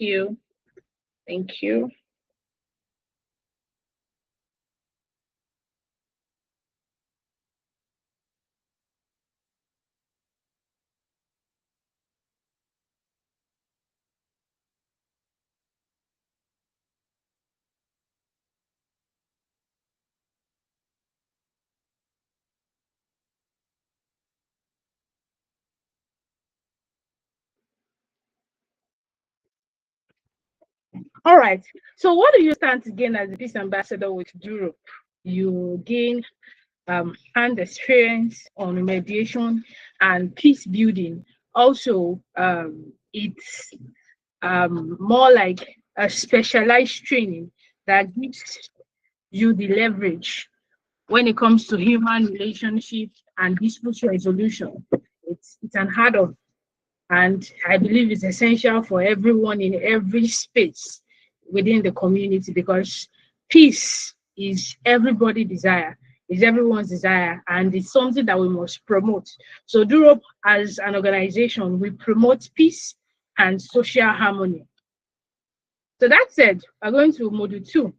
you. Thank you. All right. So, what do you stand to gain as a peace ambassador with Europe? You gain hand experience on mediation and peace building. Also, it's more like a specialized training that gives you the leverage when it comes to human relationships and dispute resolution. It's an add-on, and I believe it's essential for everyone in every space within the community, because peace is everybody's desire, is everyone's desire, and it's something that we must promote. So Europe, as an organization, we promote peace and social harmony. So that said, we're going to module two.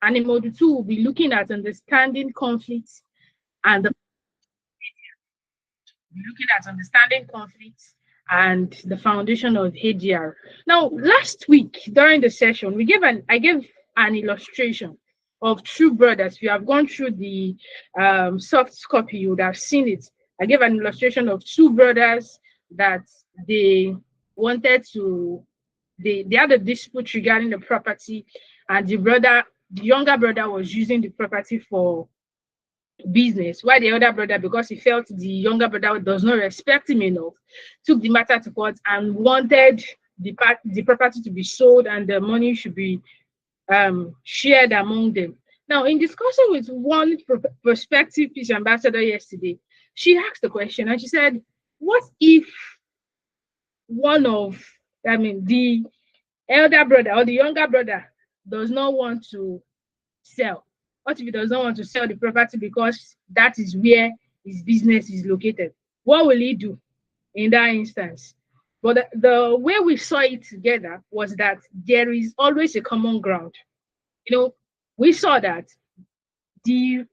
And in module two, we'll be looking at understanding conflicts and the foundation of ADR. Now, last week during the session, I gave an illustration of two brothers. If you have gone through the soft copy, you would have seen it. I gave an illustration of two brothers that they wanted to they had a dispute regarding the property, and the younger brother was using the property for business, while the elder brother, because he felt the younger brother does not respect him enough, took the matter to court and wanted the property to be sold and the money should be shared among them. Now, in discussing with one prospective peace ambassador yesterday, she asked the question and she said, what if one of, the elder brother or the younger brother does not want to sell? What if he does not want to sell the property because that is where his business is located? What will he do in that instance? But the way we saw it together was that there is always a common ground. We saw that the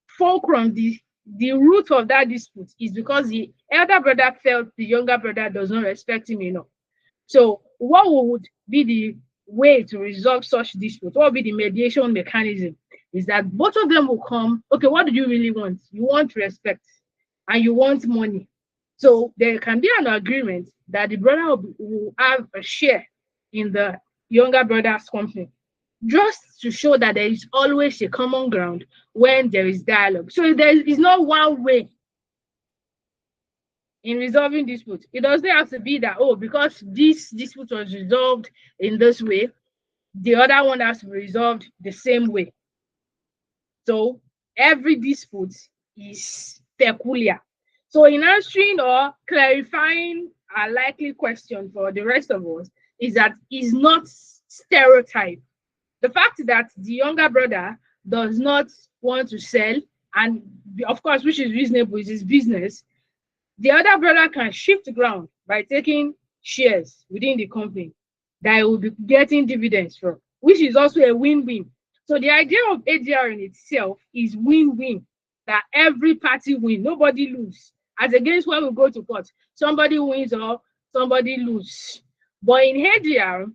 fulcrum, the root of that dispute is because the elder brother felt the younger brother does not respect him enough. So, what would be the way to resolve such dispute? What would be the mediation mechanism? Is that both of them will come, okay, what do you really want? You want respect and you want money. So, there can be an agreement that the brother will have a share in the younger brother's company, just to show that there is always a common ground when there is dialogue. So, there is not one way in resolving dispute. It doesn't have to be that, oh, because this dispute was resolved in this way, the other one has to be resolved the same way. So every dispute is peculiar. So in answering or clarifying a likely question for the rest of us, is that it's not stereotype. The fact that the younger brother does not want to sell, and of course, which is reasonable, is his business, the other brother can shift ground by taking shares within the company that he will be getting dividends from, which is also a win-win. So the idea of ADR in itself is win-win, that every party win, nobody lose. As against when we go to court, somebody wins or somebody lose. But in ADR,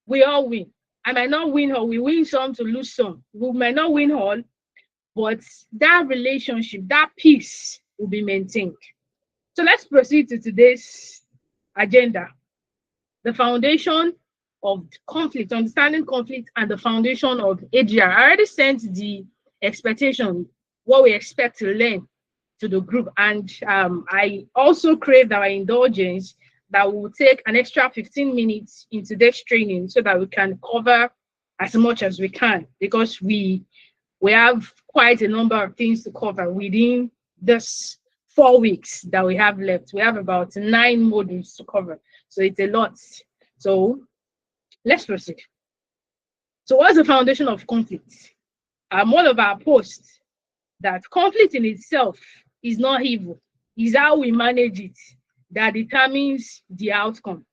we all win. I might not win all, we win some to lose some. We might not win all, but that relationship, that peace will be maintained. So let's proceed to today's agenda. The foundation of conflict, understanding conflict, and the foundation of ADR. I already sent the expectation, what we expect to learn, to the group. And I also craved our indulgence that we will take an extra 15 minutes in today's training so that we can cover as much as we can, because we have quite a number of things to cover within this 4 weeks that we have left. We have about 9 modules to cover, so it's a lot. So let's proceed. So what's the foundation of conflict? One of our posts that conflict in itself is not evil. It's how we manage it that determines the outcome.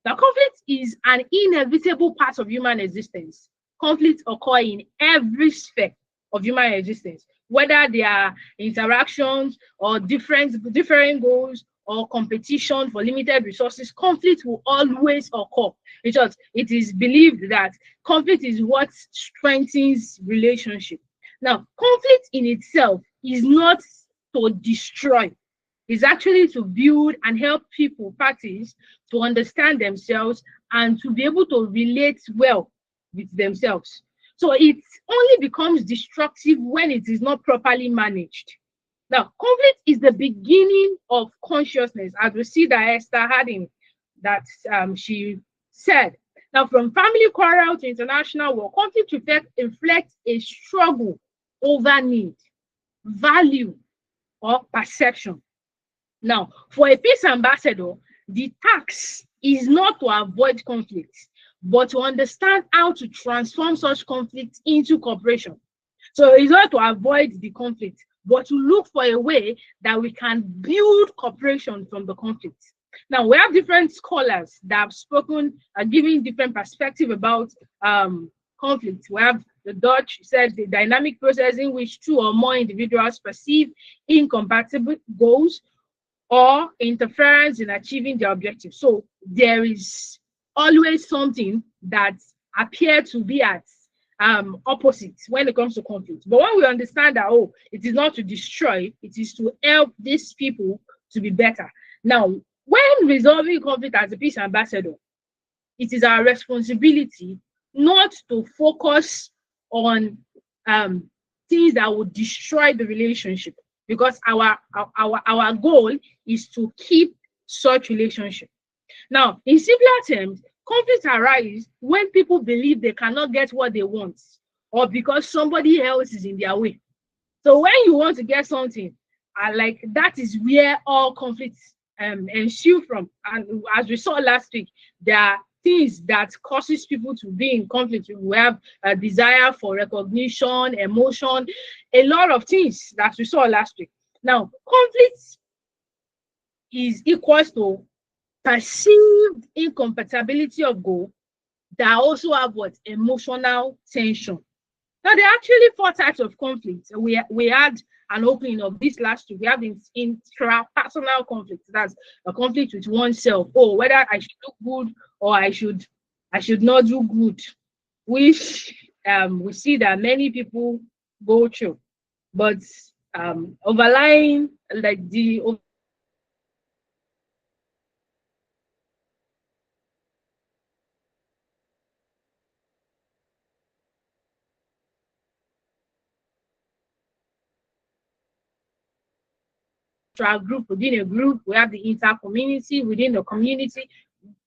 Now, conflict is an inevitable part of human existence. Conflicts occur in every sphere of human existence, whether they are interactions or different goals or competition for limited resources. Conflict will always occur because it is believed that conflict is what strengthens relationship. Now, conflict in itself is not to destroy, it's actually to build and help people, parties, to understand themselves and to be able to relate well with themselves. So it only becomes destructive when it is not properly managed. Now, conflict is the beginning of consciousness, as we see that Esther Harding, that she said. Now, from family quarrel to international war, conflict reflects a struggle over need, value, or perception. Now, for a peace ambassador, the task is not to avoid conflict, but to understand how to transform such conflict into cooperation. So it's not to avoid the conflict, but to look for a way that we can build cooperation from the conflict. Now, we have different scholars that have spoken and giving different perspective about conflict. We have the Dutch said the dynamic process in which two or more individuals perceive incompatible goals or interference in achieving their objective. So there is always something that appears to be at opposites when it comes to conflict. But when we understand that, oh, it is not to destroy, it is to help these people to be better. Now, when resolving conflict as a peace ambassador, it is our responsibility not to focus on things that would destroy the relationship, because our goal is to keep such relationship. Now, in simpler terms, conflicts arise when people believe they cannot get what they want, or because somebody else is in their way. So when you want to get something, like that is where all conflicts ensue from. And as we saw last week, there are things that causes people to be in conflict. We have a desire for recognition, emotion, a lot of things that we saw last week. Now, conflict is equals to perceived incompatibility of goal that also have what? Emotional tension. Now, there are actually 4 types of conflict. We had an opening of this last week. We have intrapersonal conflict. That's a conflict with oneself. Oh, whether I should do good or I should not do good, which we see that many people go through. But overlying, like the group within a group, we have the inter-community within the community,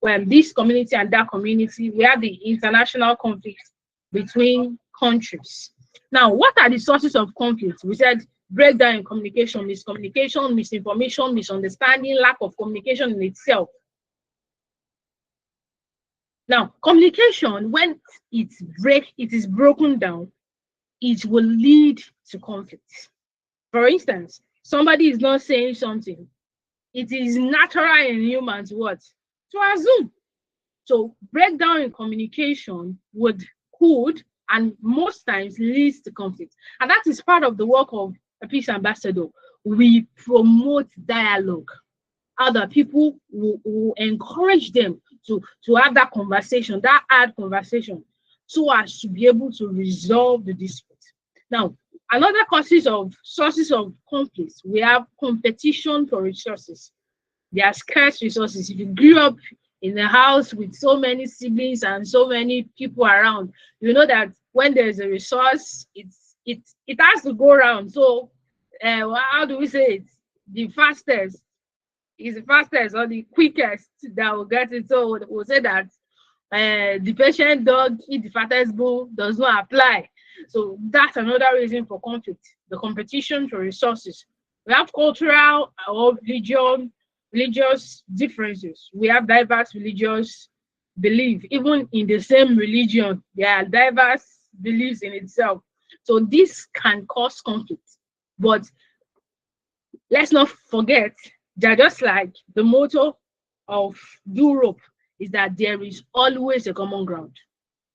when this community and that community, we have the international conflict between countries. Now, what are the sources of conflict? We said breakdown in communication, miscommunication, misinformation, misunderstanding, lack of communication in itself. Now, communication, when it is broken down, it will lead to conflict. For instance, somebody is not saying something. It is natural in humans what? To assume. So breakdown in communication could and most times leads to conflict. And that is part of the work of a peace ambassador. We promote dialogue. Other people will encourage them to have that conversation, that hard conversation, so as to be able to resolve the dispute. Now, another sources of conflict, we have competition for resources. There are scarce resources. If you grew up in a house with so many siblings and so many people around, you know that when there's a resource, it has to go around. So how do we say it? The fastest is the fastest or the quickest that will get it. So we'll say that the patient dog eat the fattest bull does not apply. So that's another reason for conflict, the competition for resources. We have cultural or religious differences. We have diverse religious belief. Even in the same religion, there are diverse beliefs in itself. So this can cause conflict. But let's not forget that just like the motto of Europe is that there is always a common ground.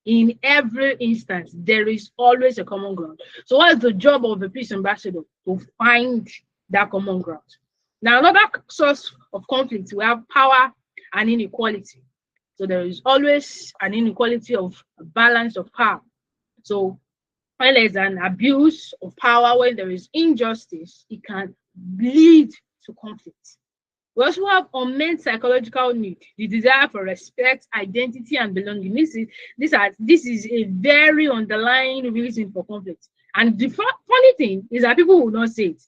In every instance, there is always a common ground. So what is the job of a peace ambassador? To find that common ground. Now, another source of conflict, we have power and inequality. So there is always an inequality of balance of power. So when there's an abuse of power, when there is injustice, it can lead to conflict. We also have unmet psychological need, the desire for respect, identity, and belonging. This is a very underlying reason for conflict. And the funny thing is that people will not say it.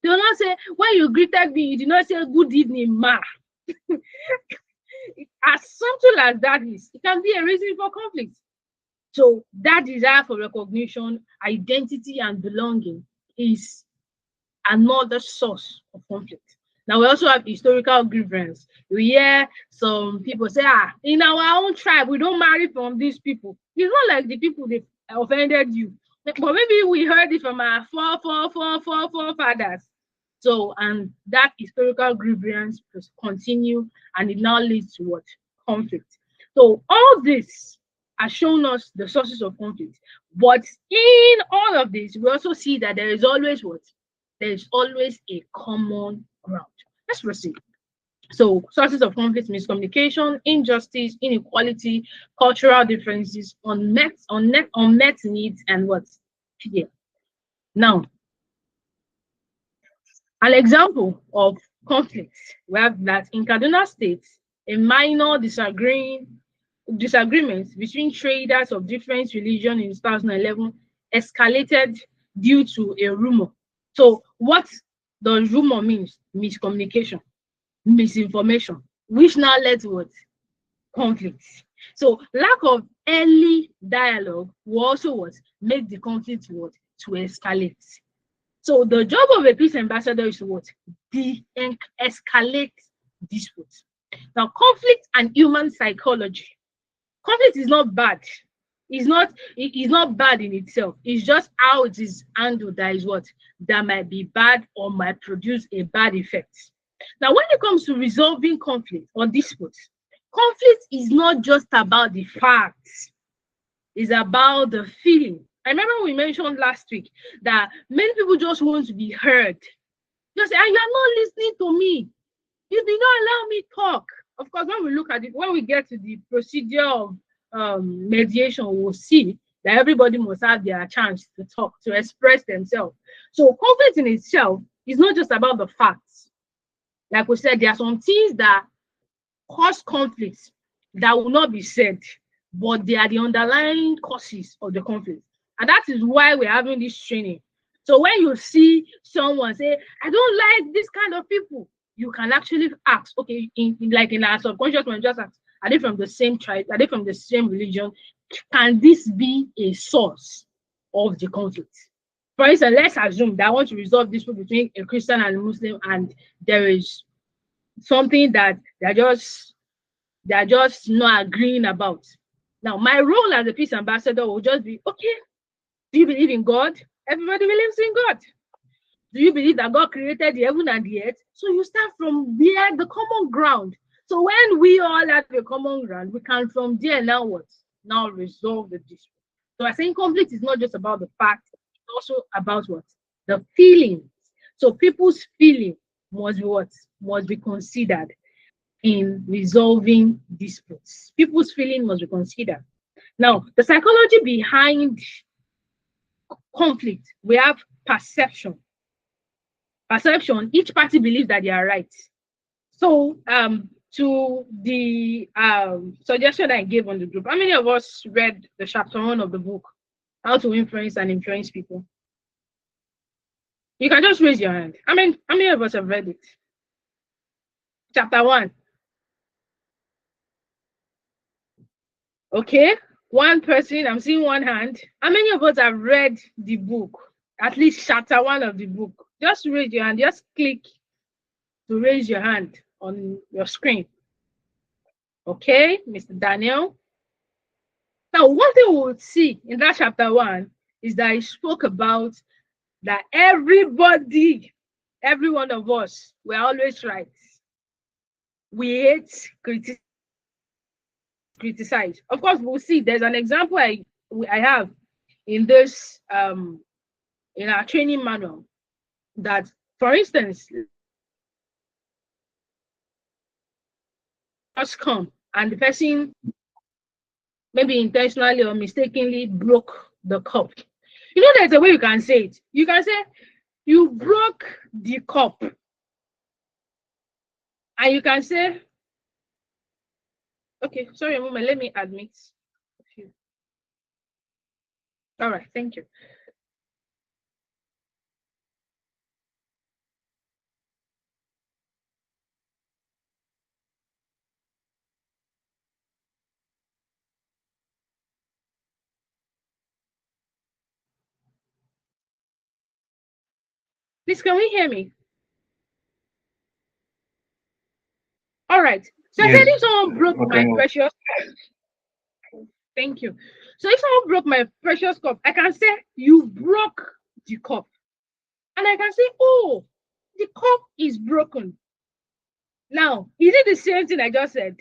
They will not say, when you greeted me, you did not say good evening, ma. As simple as that is, it can be a reason for conflict. So that desire for recognition, identity, and belonging is another source of conflict. Now we also have historical grievance. We hear some people say, in our own tribe, we don't marry from these people. It's not like the people they offended you, but maybe we heard it from our forefathers. So, and that historical grievance continue, and it now leads to what? Conflict. So all this has shown us the sources of conflict. But in all of this, we also see that there is always what? There is always a common ground. Let's proceed. So sources of conflict: miscommunication, injustice, inequality, cultural differences, unmet needs, and what? Fear. Now, an example of conflict, we have that in Kaduna State, a minor disagreement between traders of different religion in 2011 escalated due to a rumor. So what does rumor means? Miscommunication, misinformation, which now led to what? Conflict. So lack of early dialogue will also what? Make the conflict what? To escalate. So the job of a peace ambassador is to what? De-escalate disputes. Now, conflict and human psychology. Conflict is not bad. It's not bad in itself. It's just how it is handled that is what? That might be bad or might produce a bad effect. Now, when it comes to resolving conflict or disputes, conflict is not just about the facts. It's about the feeling. I remember we mentioned last week that many people just want to be heard. Just say, and you're not listening to me. You did not allow me talk. Of course, when we look at it, when we get to the procedure of mediation, we'll see that everybody must have their chance to talk, to express themselves. So conflict in itself is not just about the facts. Like we said, there are some things that cause conflicts that will not be said, but they are the underlying causes of the conflict. And that is why we're having this training. So when you see someone say, I don't like this kind of people, you can actually ask, okay, in our subconscious mind, just ask, are they from the same tribe? Are they from the same religion? Can this be a source of the conflict? For instance, let's assume that I want to resolve this between a Christian and a Muslim, and there is something that they're just not agreeing about. Now, my role as a peace ambassador will just be, okay, do you believe in God? Everybody believes in God. Do you believe that God created the heaven and the earth? So you start from there, the common ground. So when we all have a common ground, we can from there now what? Now resolve the dispute. So I think conflict is not just about the facts, it's also about what? The feelings. So people's feeling must be what? Must be considered in resolving disputes. People's feeling must be considered. Now, the psychology behind conflict, we have perception. Perception, each party believes that they are right. So, to the suggestion I gave on the group, how many of us read the chapter 1 of the book, How to Influence and Influence People? You can just raise your hand. How many of us have read it? Chapter 1. Okay, one person, I'm seeing one hand. How many of us have read the book? At least chapter 1 of the book. Just raise your hand. Just click to raise your hand on your screen. Okay, Mr. Daniel. Now, one thing we would see in that chapter 1 is that he spoke about that everybody, every one of us, we're always right. We hate criticism. criticize. Of course, we'll see. There's an example I have in this in our training manual that, for instance, just come and the person maybe intentionally or mistakenly broke the cup. You know, there's a way you can say it. You can say, you broke the cup. And you can say, okay, sorry a moment, let me admit a few. All right, thank you. Please, can we hear me? All right. So Yes. I said, if someone broke my precious cup, thank you. So if someone broke my precious cup, I can say, you broke the cup. And I can say, oh, the cup is broken. Now, is it the same thing I just said?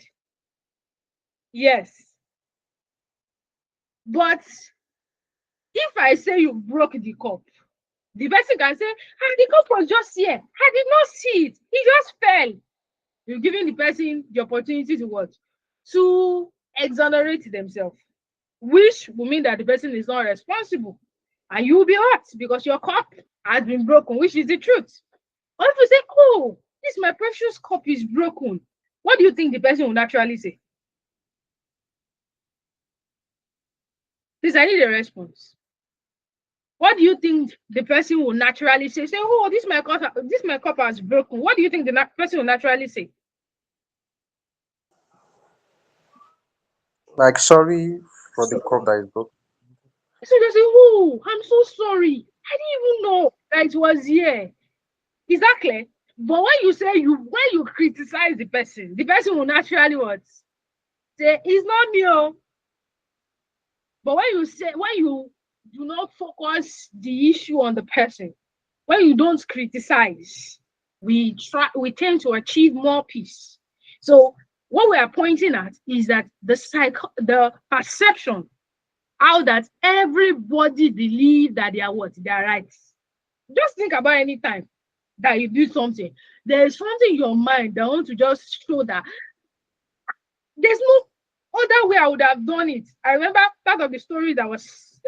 Yes. But if I say you broke the cup, the person can say, ah, the cup was just here. I did not see it. It just fell. You're giving the person the opportunity to what? To exonerate themselves, which will mean that the person is not responsible. And you will be hurt because your cup has been broken, which is the truth. Or if you say, oh, this my precious cup is broken, what do you think the person will naturally say? Please, I need a response. What do you think the person will naturally say? Say, oh, this my cup has broken. What do you think the person will naturally say? Like, sorry for the cup that is broken. So they say, oh, I'm so sorry. I didn't even know that it was here. Is that clear? But when you criticize the person will naturally what? Say, it's not me. Oh. But when you do not focus the issue on the person, when you don't criticize, we tend to achieve more peace. So what we are pointing at is that the perception, how that everybody believe that they are what? They are right. Just think about any time that you do something. There is something in your mind that wants to just show that there's no other way I would have done it. I remember part of the story that was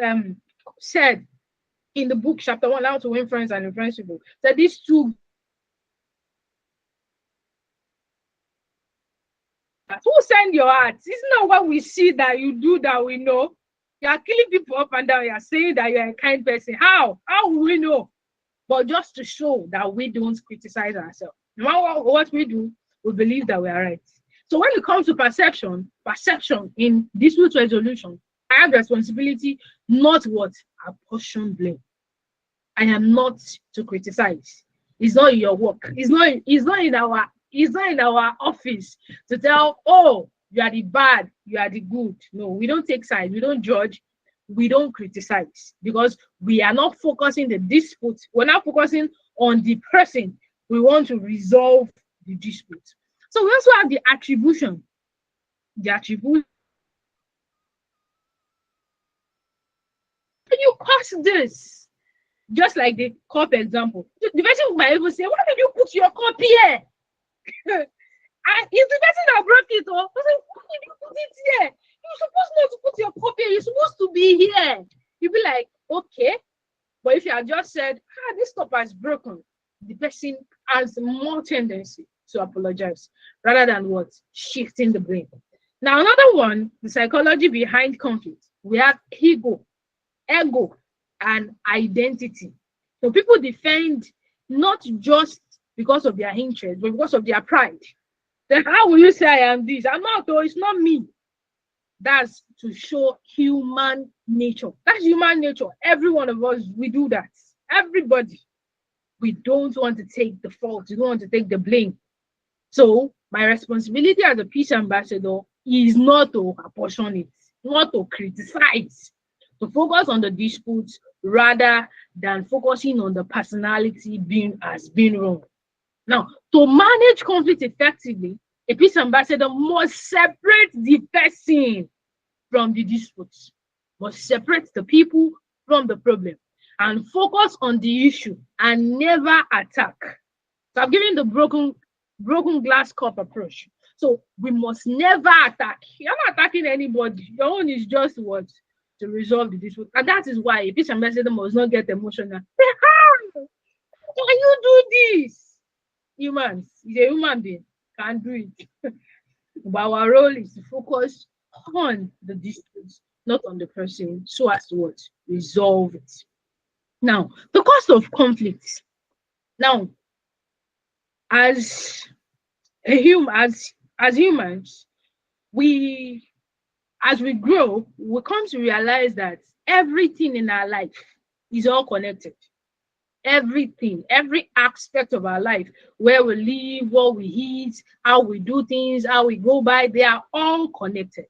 said in the book, chapter 1, How to Win Friends and Influence People, that these two, who send your heart? It's not what we see that you do that we know. You are killing people up and down. You are saying that you are a kind person. How? How will we know? But just to show that we don't criticize ourselves. No matter what we do, we believe that we are right. So when it comes to perception in dispute resolution, I have responsibility, not what? Apportion blame. I am not to criticize. It's not in your work. It's not in our office to tell, oh, you are the bad, you are the good. No, we don't take sides, we don't judge, we don't criticize, because we are not focusing the dispute. We're not focusing on the person. We want to resolve the dispute. So we also have the attribution. The attribution. You caused this. Just like the cup example. The person might even say, why did you put your cup here? It's the person that broke it. Oh, I said, why did you put it here? You're supposed not to put your cup here. You're supposed to be here. You'll be like, okay. But if you had just said, this cup has broken, the person has more tendency to apologize rather than what? Shifting the blame. Now, another one, the psychology behind conflict. We have ego, and identity. So people defend not just because of their interest, but because of their pride. Then how will you say I am this? I'm not, though, it's not me. That's to show human nature. That's human nature. Every one of us, we do that. Everybody. We don't want to take the fault. We don't want to take the blame. So my responsibility as a peace ambassador is not to apportion it, not to criticize, to focus on the disputes rather than focusing on the personality being wrong. Now, to manage conflict effectively, A peace ambassador must separate the person from the disputes, must separate the people from the problem, and focus on the issue and never attack. So I'm giving the broken glass cup approach. So we must never attack. You're not attacking anybody. Your own is just what, to resolve the dispute. And that is why a peace ambassador must not get emotional. How can you do this? Humans, he's a human being, can't do it. But our role is to focus on the dispute, not on the person, so as to what? Resolve it. Now, the cost of conflict. Now, as a human, as humans, we as we grow, we come to realize that everything in our life is all connected. Everything, every aspect of our life, where we live, what we eat, how we do things, how we go by, they are all connected.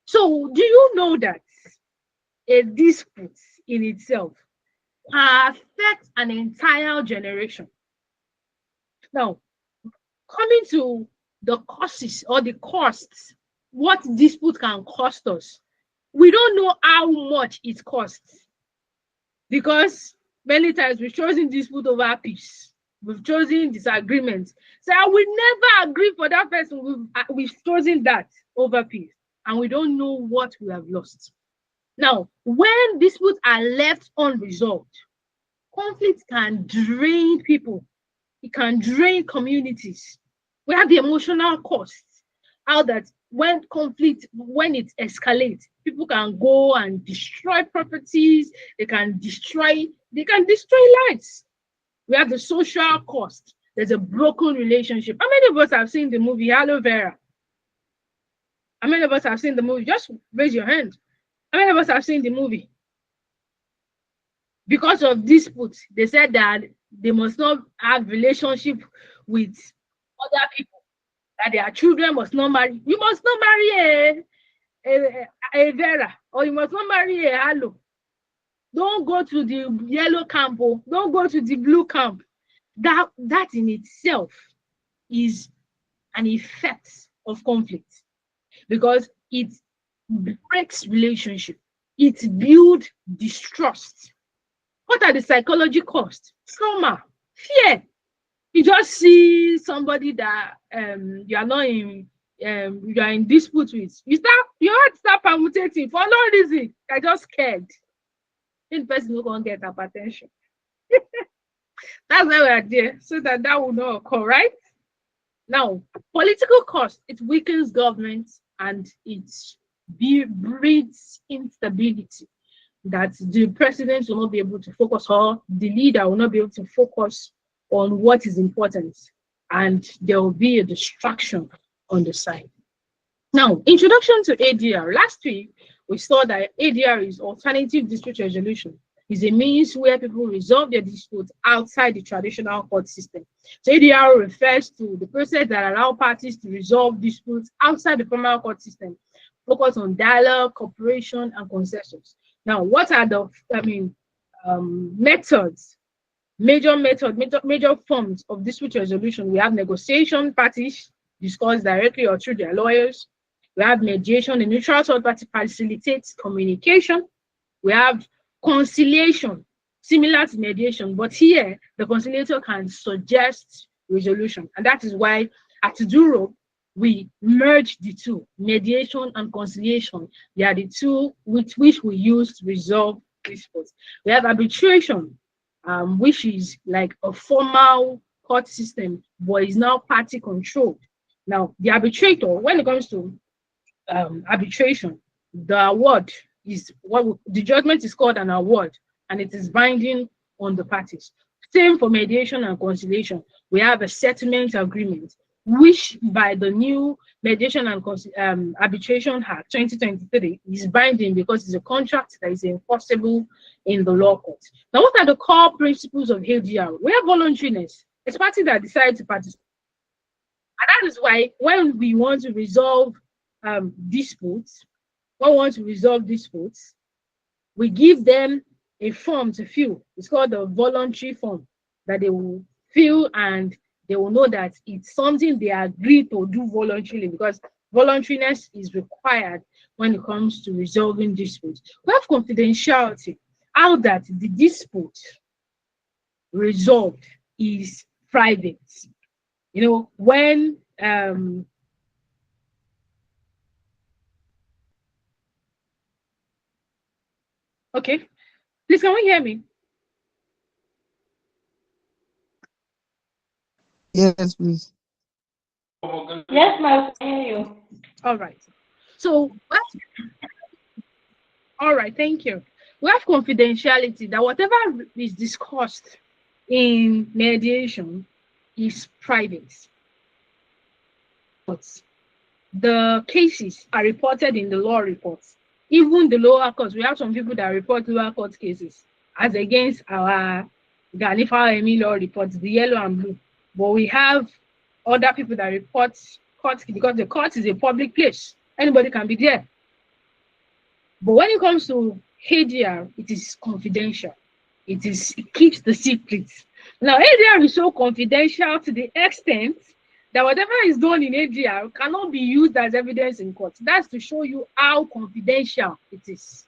So, do you know that a dispute in itself can affect an entire generation? Now, coming to the causes or the costs, what dispute can cost us, we don't know how much it costs, because many times we've chosen dispute over peace. We've chosen disagreement. So I will never agree for that person. We've chosen that over peace, and we don't know what we have lost. Now, when disputes are left unresolved, conflict can drain people. It can drain communities. We have the emotional costs. How that when it escalates, people can go and destroy properties, they can destroy lives. We have the social cost. There's a broken relationship. How many of us have seen the movie Aloe Vera? How many of us have seen the movie? Just raise your hand. How many of us have seen the movie? Because of disputes, they said that they must not have relationship with other people, that their children must not marry. You must not marry a Vera, or you must not marry a Aloe. Don't go to the yellow camp, or don't go to the blue camp. That in itself is an effect of conflict, because it breaks relationship, it builds distrust. What are the psychological costs? Trauma, fear. You just see somebody that you are not in you are in dispute with. Your heart start palpitating for no reason. You're just scared. This person is gonna get hypertension. That's why we are there, so that will not occur, right? Now, political cost, it weakens government and it breeds instability, that the president will not be able to focus, or the leader will not be able to focus on what is important, and there will be a distraction on the side. Now, introduction to ADR. Last week, we saw that ADR is alternative dispute resolution. Is a means where people resolve their disputes outside the traditional court system. So ADR refers to the process that allows parties to resolve disputes outside the formal court system, focus on dialogue, cooperation, and consensus. Now, what are the methods, major forms of dispute resolution? We have negotiation, parties discuss directly or through their lawyers. We have mediation, a neutral third party facilitates communication. We have conciliation, similar to mediation, but here the conciliator can suggest resolution, and that is why at Duro we merge the two, mediation and conciliation. They are the two which we use to resolve disputes. We have arbitration, which is like a formal court system, but is now party controlled. Now, the arbitrator, when it comes to arbitration, the award is the judgment is called an award, and it is binding on the parties. Same for mediation and conciliation. We have a settlement agreement, which by the new Mediation and Arbitration Act 2023 is binding, because it's a contract that is enforceable in the law court. Now, what are the core principles of ADR? We have voluntariness. It's party that decides to participate. And that is why when we want to resolve disputes, we give them a form to fill. It's called a voluntary form that they will fill and they will know that it's something they agree to do voluntarily, because voluntariness is required when it comes to resolving disputes. We have confidentiality, how that the dispute resolved is private. When okay, please, can we hear me? Yes, please. Yes, ma'am, I hear you. All right. So, all right, thank you. We have confidentiality, that whatever is discussed in mediation is private. But the cases are reported in the law reports. Even the lower courts, we have some people that report lower court cases as against our Ganifa Emi law reports, the yellow and blue. But we have other people that report court, because the court is a public place. Anybody can be there. But when it comes to ADR, it is confidential. It keeps the secret. Now, ADR is so confidential to the extent that whatever is done in ADR cannot be used as evidence in court. That's to show you how confidential it is.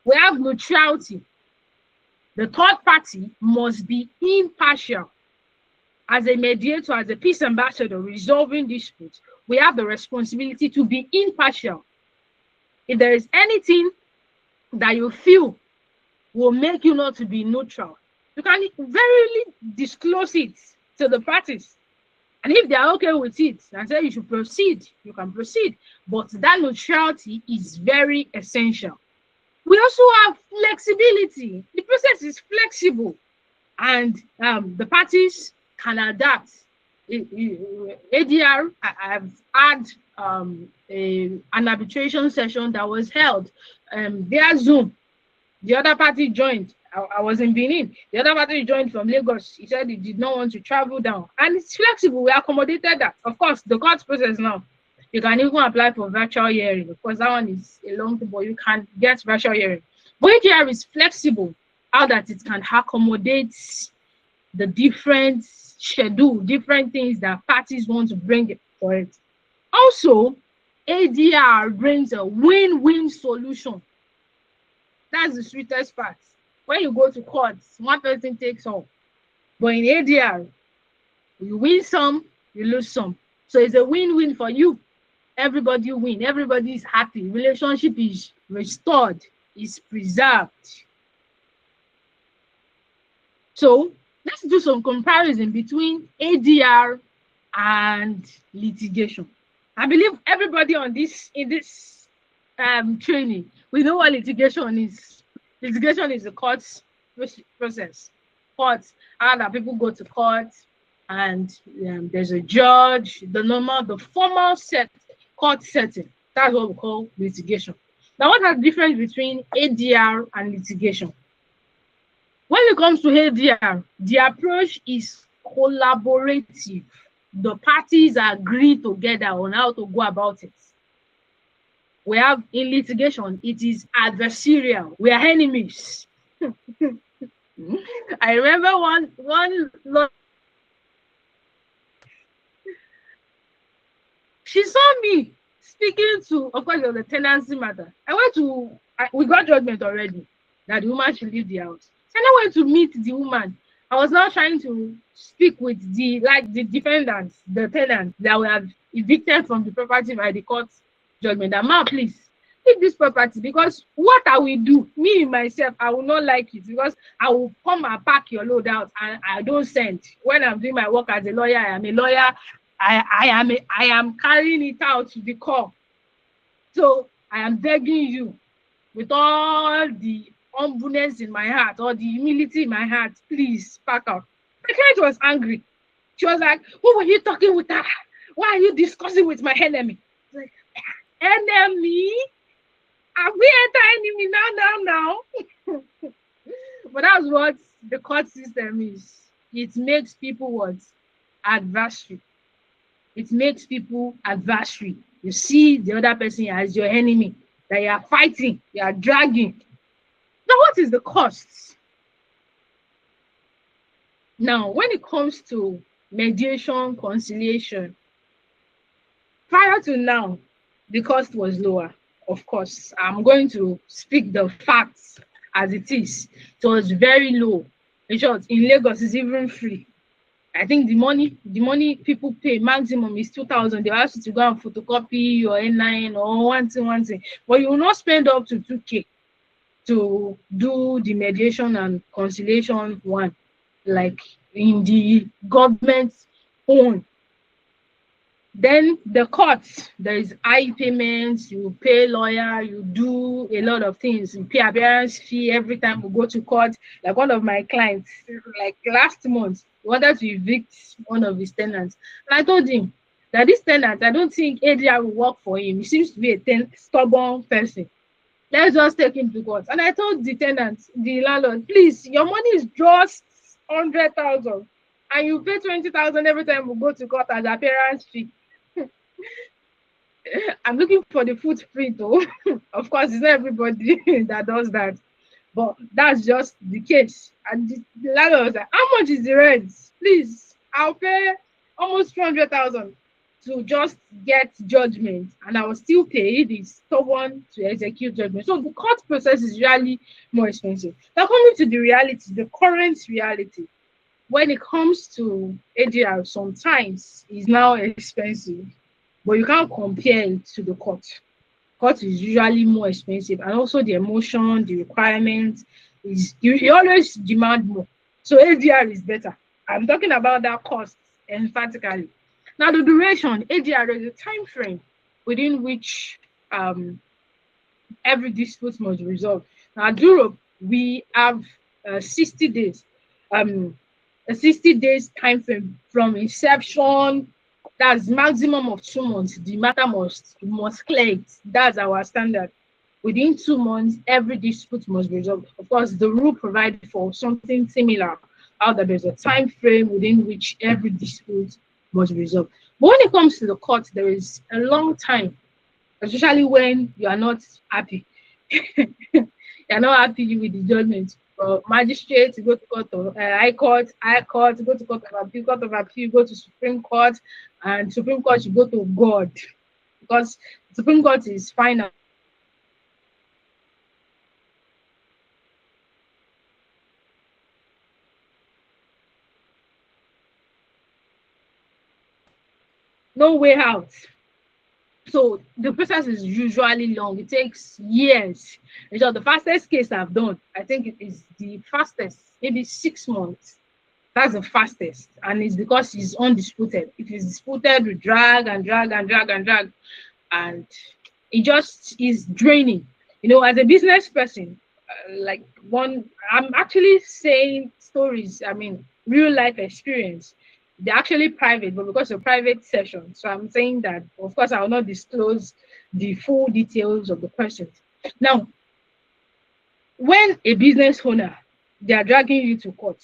We have neutrality. The third party must be impartial. As a mediator, as a peace ambassador resolving disputes, we have the responsibility to be impartial. If there is anything that you feel will make you not to be neutral, you can verily disclose it to the parties. And if they are okay with it and say you should proceed, you can proceed. But that neutrality is very essential. We also have flexibility. The process is flexible, and the parties can adapt. ADR, I've had an arbitration session that was held via Zoom. The other party joined. I was in Benin. The other party joined from Lagos. He said he did not want to travel down. And it's flexible. We accommodated that. Of course, the court process now, you can even apply for virtual hearing. Of course, that one is a long time, but you can get virtual hearing. But ADR is flexible, how that it can accommodate the different schedule, different things that parties want to bring for it. Also, ADR brings a win-win solution. That's the sweetest part. When you go to court, one person takes all. But in ADR, you win some, you lose some. So it's a win-win for you. Everybody win. Everybody is happy. Relationship is restored, is preserved. So let's do some comparison between ADR and litigation. I believe everybody in this training, we know what litigation is. Litigation is a court process. Court, how that people go to court, and there's a judge, the formal court setting. That's what we call litigation. Now, what is the difference between ADR and litigation? When it comes to ADR, the approach is collaborative. The parties agree together on how to go about it. We have in litigation, it is adversarial. We are enemies. I remember one she saw me speaking to, of course, it was a tenancy matter. We got judgment already that the woman should leave the house. And I went to meet the woman. I was now trying to speak with the defendants, the tenants that were evicted from the property by the court judgment. And ma, please leave this property, because what I will do, me myself, I will not like it, because I will come and pack your load out, and I don't send. When I'm doing my work as a lawyer, I am a lawyer. I am carrying it out to the core. So I am begging you, with all the humbleness in my heart, or the humility in my heart, please pack out. My client was angry. She was like, "Who were you talking with her? Why are you discussing with my enemy?" Like, enemy? Have we entered enemy now? But that's what the court system is. It makes people what? Adversary. It makes people adversary. You see the other person as your enemy, that you are fighting, you are dragging. Now, what is the cost? Now, when it comes to mediation, conciliation. Prior to now, the cost was lower. Of course, I'm going to speak the facts as it is. It was very low. In short, in Lagos, it's even free. I think the money people pay maximum is 2,000. They ask you to go and photocopy your N9 or one thing, but you will not spend up to 2K to do the mediation and conciliation one, like in the government own. Then the courts, there is high payments, you pay lawyer, you do a lot of things, you pay appearance fee every time we go to court. Like one of my clients, like last month, he wanted to evict one of his tenants. And I told him that this tenant, I don't think ADR will work for him. He seems to be a stubborn person. Let's just take him to court. And I told the tenant, the landlord, please, your money is just 100,000 and you pay 20,000 every time we go to court as appearance fee. I'm looking for the footprint though. Of course, it's not everybody that does that, but that's just the case. And the landlord was like, how much is the rent? Please, I'll pay almost 200,000 to just get judgment, and I will still pay the stubborn to execute judgment. So the court process is really more expensive. Now, coming to the reality, the current reality, when it comes to ADR, sometimes is now expensive, but you can't compare it to the court. Court is usually more expensive, and also the emotion, the requirement is you always demand more. So ADR is better. I'm talking about that cost emphatically. Now the duration, ADR is a time frame within which every dispute must resolve. Now at Europe, we have 60 days, a 60 days time frame from inception. That's maximum of 2 months. The matter must clear it. That's our standard. Within 2 months, every dispute must be resolved. Of course, the rule provided for something similar, how that there's a time frame within which every dispute must be resolved. But when it comes to the court, there is a long time, especially when you are not happy. You're not happy with the judgment. Magistrate, you go to court of high court, you go to court of appeal, you go to Supreme Court, and Supreme Court you go to God, because Supreme Court is final. No way out. So the process is usually long. It takes years. And so the fastest case I've done, I think it is the fastest, maybe 6 months. That's the fastest, and it's because it's undisputed. If it's disputed, we drag and drag and drag and drag, and it just is draining. As a business person, I'm actually saying stories. I mean, real life experience. They're actually private, but because of private session, so I'm saying that, of course, I will not disclose the full details of the person. Now, when a business owner, they are dragging you to court,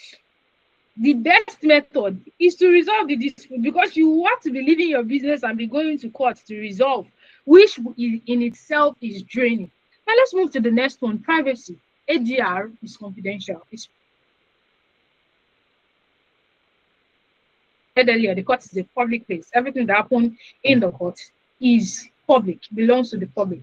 the best method is to resolve the dispute, because you want to be leaving your business and be going to court to resolve, which in itself is draining. Now let's move to the next one, privacy. ADR is confidential. It's said earlier, the court is a public place. Everything that happens in the court is public, belongs to the public.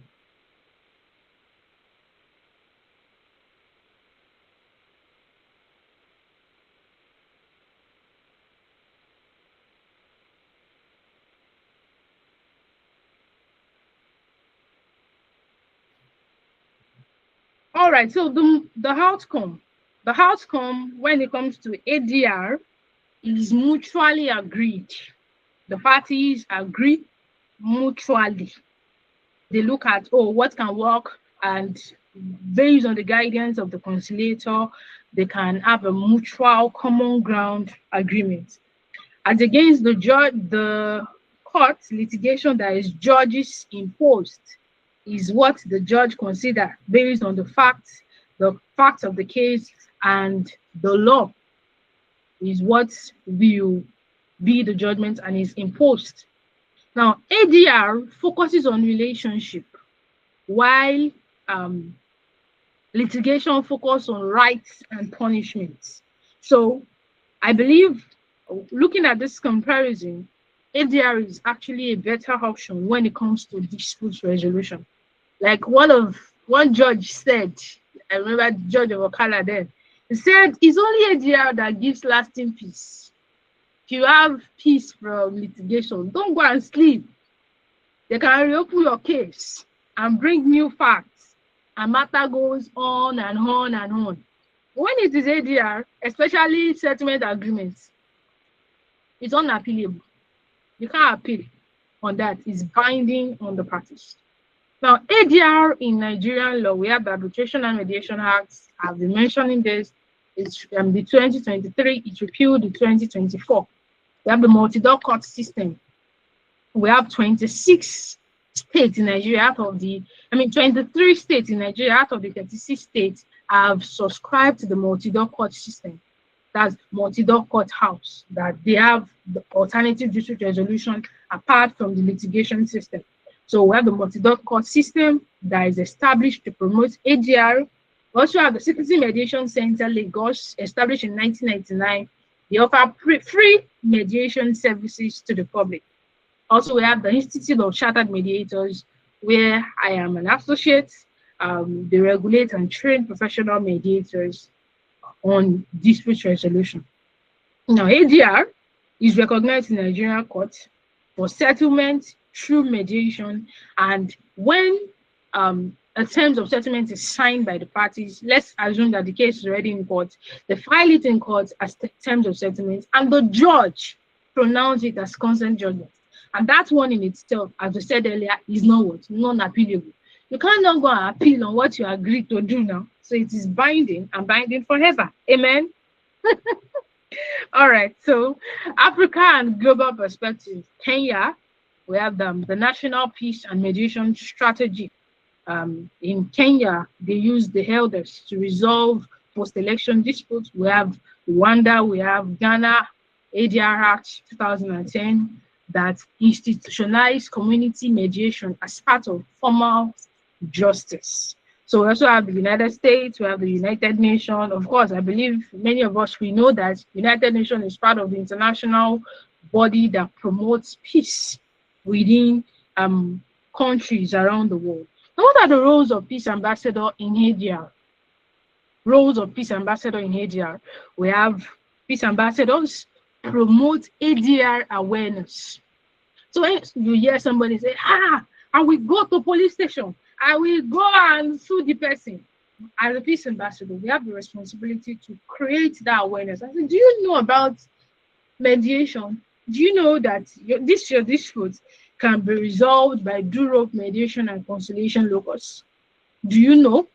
All right, so the outcome when it comes to ADR is mutually agreed. The parties agree mutually. They look at, what can work, and based on the guidance of the conciliator, they can have a mutual common ground agreement. As against the court litigation that is judges imposed, is what the judge consider based on the facts of the case, and the law is what will be the judgment and is imposed. Now, ADR focuses on relationship, while litigation focuses on rights and punishments. So I believe looking at this comparison, ADR is actually a better option when it comes to dispute resolution. Like one judge said, I remember Judge of Okala then, he said it's only ADR that gives lasting peace. If you have peace from litigation, don't go and sleep. They can reopen your case and bring new facts, and matter goes on and on and on. When it is ADR, especially settlement agreements, it's unappealable. You can't appeal on that. It's binding on the parties. Now, ADR in Nigerian law, we have the Arbitration and Mediation Act. I've been mentioning this. It's the 2023, it repealed the 2024. We have the multi-door court system. We have 26 states in Nigeria out of 23 states in Nigeria out of the 36 states have subscribed to the multi-door court system. That's multi-door court house, that they have the alternative dispute resolution apart from the litigation system. So we have the multi-door court system that is established to promote ADR. We also have the Citizen Mediation Center, Lagos, established in 1999. They offer free mediation services to the public. Also, we have the Institute of Chartered Mediators, where I am an associate. They regulate and train professional mediators on dispute resolution. Now, ADR is recognized in Nigerian court for settlement through mediation, and when a terms of settlement is signed by the parties, let's assume that the case is already in court, they file it in court as terms of settlement, and the judge pronounce it as consent judgment. And that one in itself, as I said earlier, is not what? Non-appealable. You cannot go and appeal on what you agreed to do now. So it is binding and binding forever. Amen. All right. So Africa and global perspective. Kenya, we have the National Peace and Mediation Strategy. In Kenya, they use the elders to resolve post-election disputes. We have Rwanda, we have Ghana, ADR Act 2010, that institutionalized community mediation as part of formal justice. So we also have the United States, we have the United Nations. Of course, I believe many of us, we know that United Nations is part of the international body that promotes peace within countries around the world. Now, what are the roles of peace ambassador in ADR? Roles of peace ambassador in ADR. We have peace ambassadors promote ADR awareness. So when you hear somebody say, I will go to police station, I will go and sue the person. As a peace ambassador, we have the responsibility to create that awareness. I said, do you know about mediation? Do you know that your dispute can be resolved by Bureau of Mediation and Conciliation locus? Do you know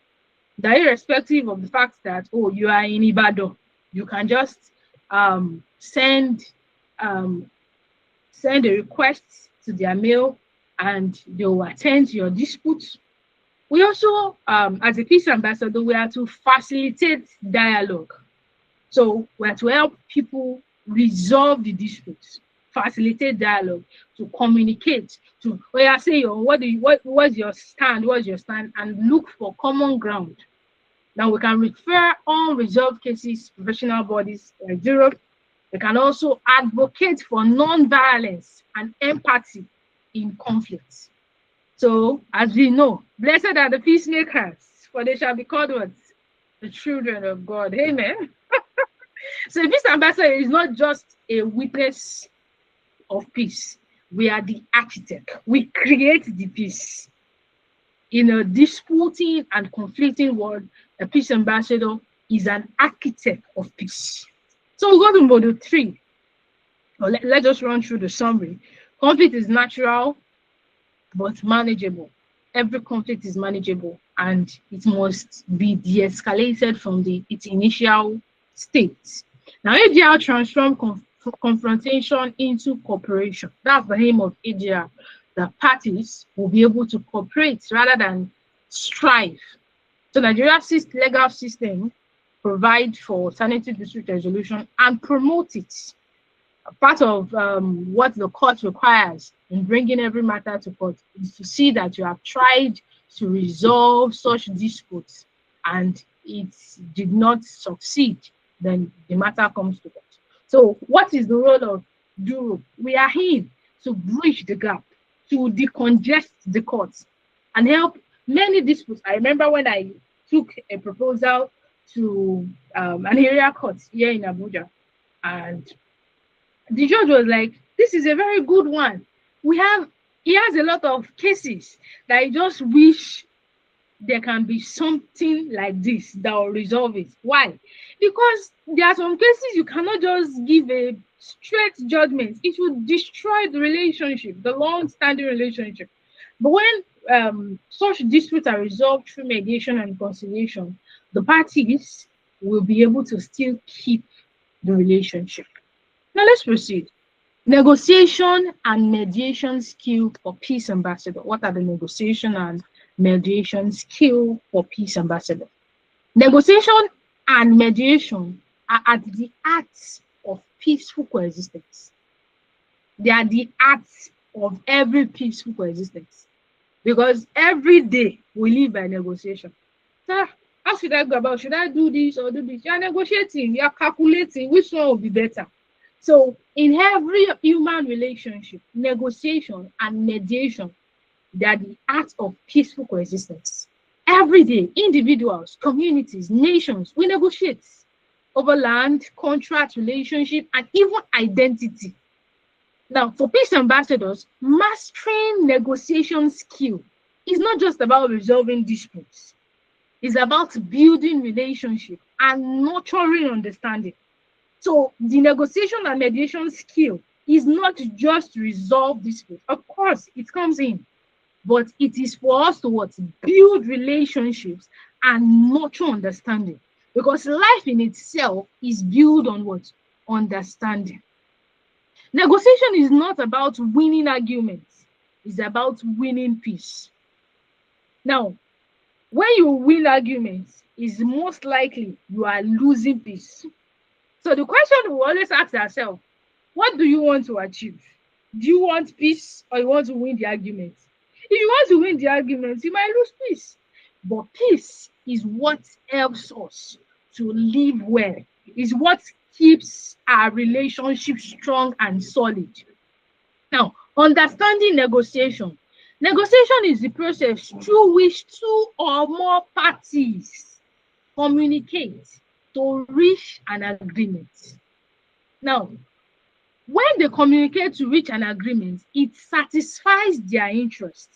that irrespective of the fact that, you are in Ibadan, you can just send a request to their mail and they will attend to your dispute? We also, as a peace ambassador, we are to facilitate dialogue. So we are to help people resolve the disputes, facilitate dialogue, to communicate, to say what's your stand, and look for common ground. Now we can refer unresolved cases to professional bodies like Europe. We can also advocate for non-violence and empathy in conflicts. So, as we know, blessed are the peacemakers, for they shall be called what? The children of God. Amen. So, the peace ambassador is not just a witness of peace. We are the architect. We create the peace. In a disputing and conflicting world, a peace ambassador is an architect of peace. So we'll go to module 3. Let's just run through the summary. Conflict is natural, but manageable. Every conflict is manageable, and it must be de-escalated from its initial state. Now, ADR transforms confrontation into cooperation. That's the aim of ADR. The parties will be able to cooperate rather than strive. So Nigeria's legal system provide for alternative dispute resolution and promote it. Part of what the court requires in bringing every matter to court is to see that you have tried to resolve such disputes and it did not succeed, then the matter comes to court. So what is the role of Duro? We are here to bridge the gap, to decongest the courts and help many disputes. I remember when I took a proposal to an area court here in Abuja, and the judge was like, this is a very good one. He has a lot of cases that I just wish there can be something like this that will resolve it. Why? Because there are some cases you cannot just give a straight judgment. It will destroy the relationship, the long-standing relationship. But when such disputes are resolved through mediation and conciliation, the parties will be able to still keep the relationship. Now let's proceed. Negotiation and mediation skill for peace ambassador. What are the negotiation and mediation skill for peace ambassador? Negotiation and mediation are at the heart of peaceful coexistence. They are the heart of every peaceful coexistence, because every day we live by negotiation. Sir, how should I go about? Should I do this or do this? You are negotiating, you are calculating which one will be better. So in every human relationship, negotiation and mediation, they are the art of peaceful coexistence. Every day, individuals, communities, nations, we negotiate over land, contract, relationship, and even identity. Now, for peace ambassadors, mastering negotiation skill is not just about resolving disputes. It's about building relationship and nurturing understanding. So the negotiation and mediation skill is not just to resolve disputes. Of course, it comes in, but it is for us to what? Build relationships and nurture understanding. Because life in itself is built on what? Understanding. Negotiation is not about winning arguments. It's about winning peace. Now, when you win arguments, it's most likely you are losing peace. So the question we always ask ourselves, what do you want to achieve? Do you want peace or you want to win the argument? If you want to win the argument, you might lose peace. But peace is what helps us to live well. It's what keeps our relationship strong and solid. Now, understanding negotiation. Negotiation is the process through which two or more parties communicate to reach an agreement. Now, when they communicate to reach an agreement, it satisfies their interest.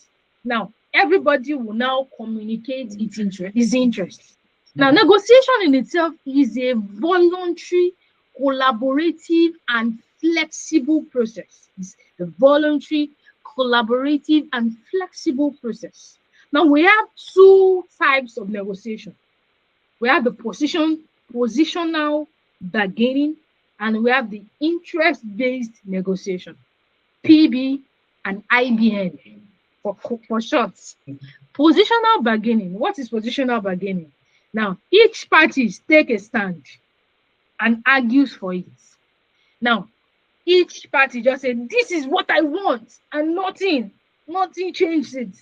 Now, everybody will now communicate his interest. Now, negotiation in itself is a voluntary, collaborative, and flexible process. It's a voluntary, collaborative, and flexible process. Now, we have two types of negotiation. We have the positional bargaining, and we have the interest-based negotiation, PB and IBN for short. Positional bargaining. What is positional bargaining? Now, each party takes a stand and argues for it. Now, each party just says, this is what I want, and nothing changes it.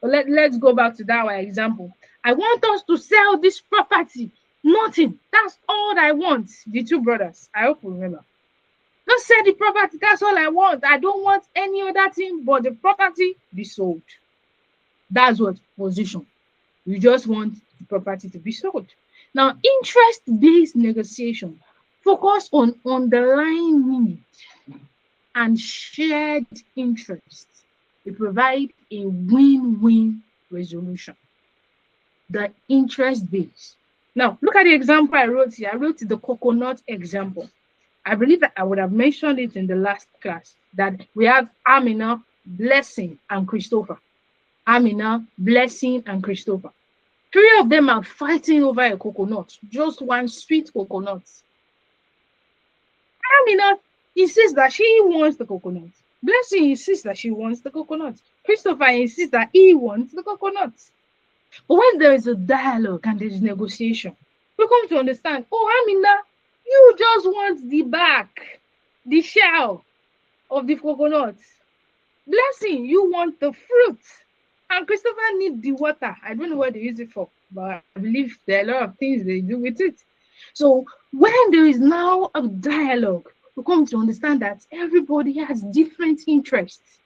But let's go back to that example. I want us to sell this property. Nothing. That's all I want. The two brothers. I hope you remember. Just sell the property. That's all I want. I don't want any other thing but the property be sold. That's what position. You just want the property to be sold. Now, interest-based negotiation focus on underlying need and shared interest. It provides a win-win resolution. The interest-based. Now, look at the example I wrote here. I wrote the coconut example. I believe that I would have mentioned it in the last class, that we have Amina, Blessing, and Christopher. Amina, Blessing, and Christopher. Three of them are fighting over a coconut, just one sweet coconut. Amina insists that she wants the coconut. Blessing insists that she wants the coconut. Christopher insists that he wants the coconut. But when there is a dialogue and there is negotiation, we come to understand, oh, Amina, you just want the back, the shell of the coconut. Blessing, you want the fruit. And Christopher needs the water. I don't know what they use it for, but I believe there are a lot of things they do with it. So when there is now a dialogue, to come to understand that everybody has different interests.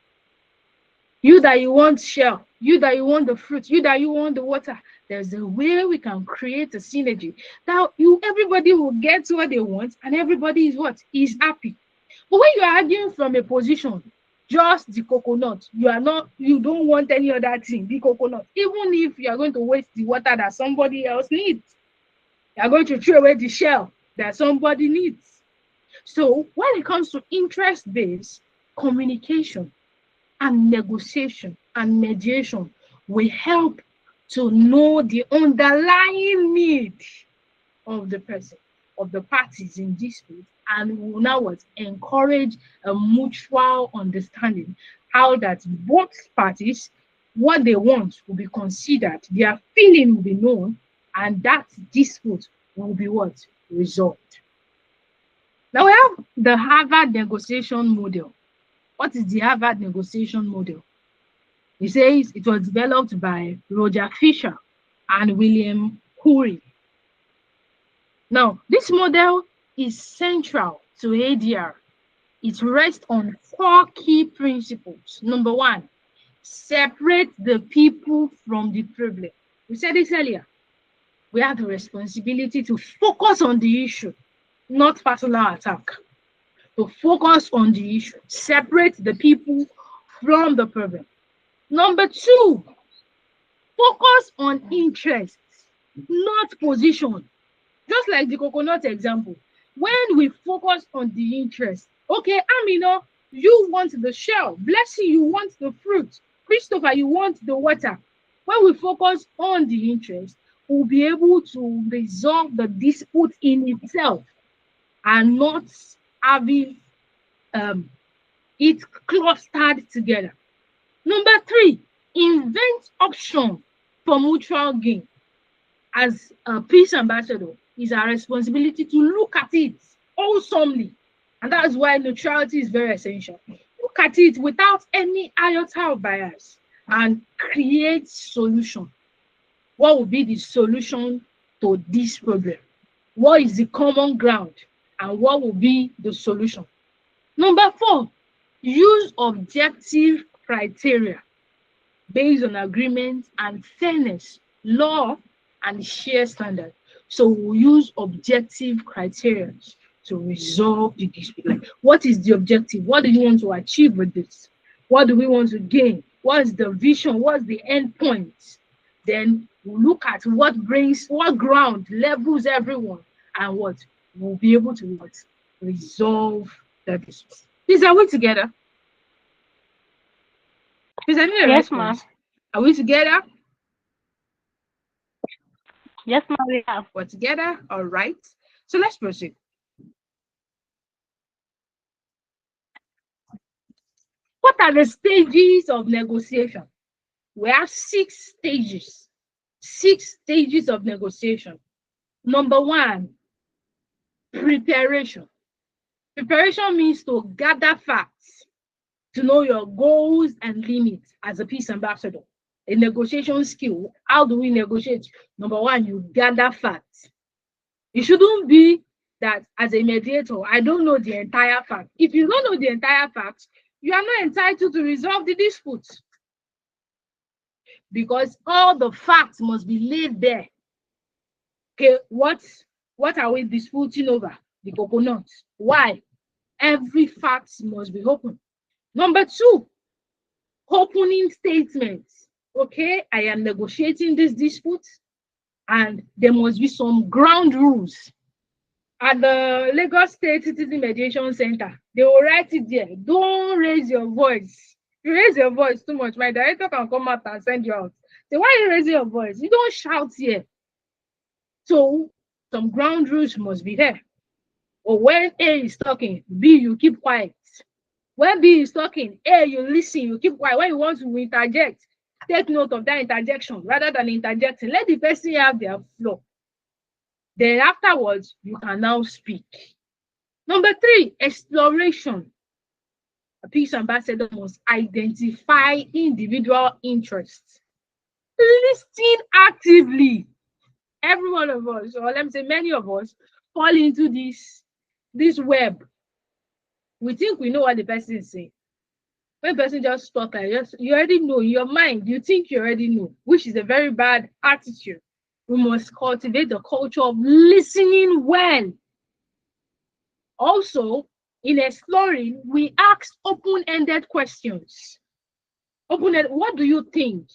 You that you want shell, you that you want the fruit, you that you want the water. There's a way we can create a synergy that everybody will get what they want and everybody is happy. But when you are arguing from a position, just the coconut, you don't want any other thing, the coconut, even if you are going to waste the water that somebody else needs, you are going to throw away the shell that somebody needs. So when it comes to interest-based communication and negotiation and mediation, will help to know the underlying need of the person, of the parties in dispute, and will now encourage a mutual understanding, how that both parties, what they want will be considered, their feeling will be known, and that dispute will be resolved. Now we have the Harvard negotiation model. What is the Harvard negotiation model? It says it was developed by Roger Fisher and William Curry. Now, this model is central to ADR. It rests on 4 key principles. Number 1, separate the people from the problem. We said this earlier. We have the responsibility to focus on the issue, not personal attack. To focus on the issue, separate the people from the problem. Number 2, focus on interests, not position. Just like the coconut example, when we focus on the interest, okay, Amina, you want the shell, Blessing, you want the fruit, Christopher, you want the water. When we focus on the interest, we'll be able to resolve the dispute in itself and not having it clustered together. Number 3, invent options for mutual gain. As a peace ambassador, it's our responsibility to look at it wholesomely. And that's why neutrality is very essential. Look at it without any iota of bias and create solution. What will be the solution to this problem? What is the common ground? And what will be the solution? Number 4, use objective criteria based on agreement and fairness, law, and shared standard. So we'll use objective criteria to resolve the dispute. Like, what is the objective? What do you want to achieve with this? What do we want to gain? What is the vision? What's the end point? Then we'll look at what ground levels everyone, and what we'll be able to resolve the dispute. Please, are we together? Please, I need a Yes, response. ma'am. Are we together? Yes, ma'am, we have. We're together? All right. So let's proceed. What are the stages of negotiation? We have 6 stages. 6 stages of negotiation. Number 1, preparation. Preparation means to gather facts, to know your goals and limits as a peace ambassador. A negotiation skill. How do we negotiate? Number 1, you gather facts. It shouldn't be that as a mediator, I don't know the entire fact. If you don't know the entire facts, you are not entitled to resolve the dispute, because all the facts must be laid there. Okay, what are we disputing over? The coconut. Why? Every fact must be open. Number 2, opening statements. Okay, I am negotiating this dispute, and there must be some ground rules. At the Lagos State Citizen Mediation Center, they will write it there. Don't raise your voice. If you raise your voice too much, my director can come out and send you out. Say, why are you raising your voice? You don't shout here. So some ground rules must be there. Or when A is talking, B, you keep quiet. When B is talking, A, you listen, you keep quiet. When you want to interject, take note of that interjection rather than interjecting. Let the person have their flow. Then afterwards, you can now speak. Number 3, exploration. A peace ambassador must identify individual interests. Listen actively. Every one of us, or let me say many of us, fall into this web we think we know what the person is saying. When the person just talk like you already know in your mind, you think you already know, which is a very bad attitude. We must cultivate the culture of listening well. Also, in exploring, we ask open-ended questions. Open-ended, what do you think?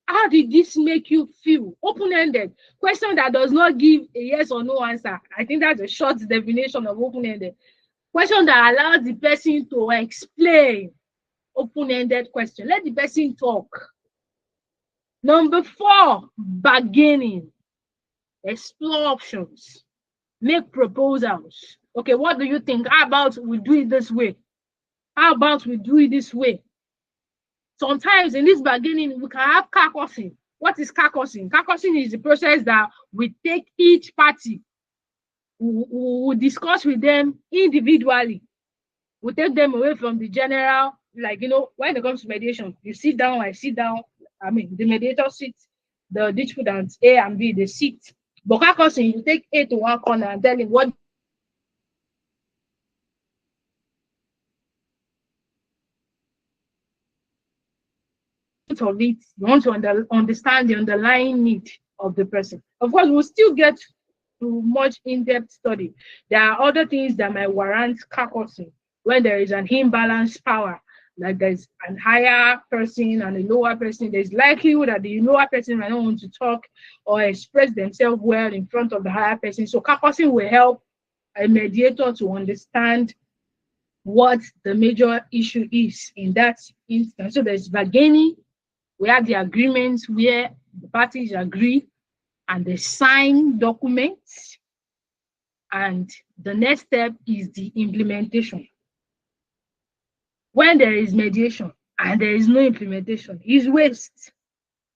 How did this make you feel? Open-ended question that does not give a yes or no answer. I think that's a short definition of open-ended. Question that allows the person to explain. Open-ended question. Let the person talk. Number 4, bargaining. Explore options. Make proposals. Okay, what do you think? How about we do it this way? How about we do it this way? Sometimes in this bargaining, we can have caucusing. What is caucusing? Caucusing is the process that we take each party, we discuss with them individually. We take them away from the general, like, when it comes to mediation, you sit down, I sit down. I mean, the mediator sits, the disputants A and B, they sit. But caucusing, you take A to one corner and tell him what of it, you want to understand the underlying need of the person. Of course, we'll still get to much in-depth study. There are other things that might warrant caucusing when there is an imbalanced power, like there's a higher person and a lower person. There's likelihood that the lower person might not want to talk or express themselves well in front of the higher person. So caucusing will help a mediator to understand what the major issue is in that instance. So there's bargaining. We have the agreements where the parties agree and they sign documents. And the next step is the implementation. When there is mediation and there is no implementation, it's waste.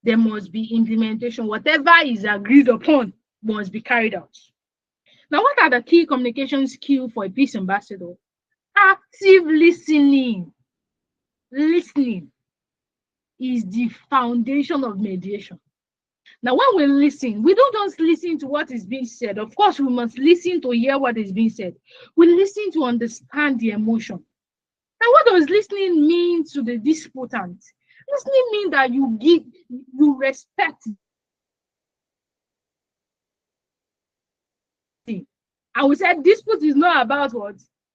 There must be implementation. Whatever is agreed upon must be carried out. Now, what are the key communication skills for a peace ambassador? Active listening. Listening is the foundation of mediation. Now, when we listen, we don't just listen to what is being said. Of course, we must listen to hear what is being said. We listen to understand the emotion. Now, what does listening mean to the disputant? Listening means that you respect. And we said dispute is not about what?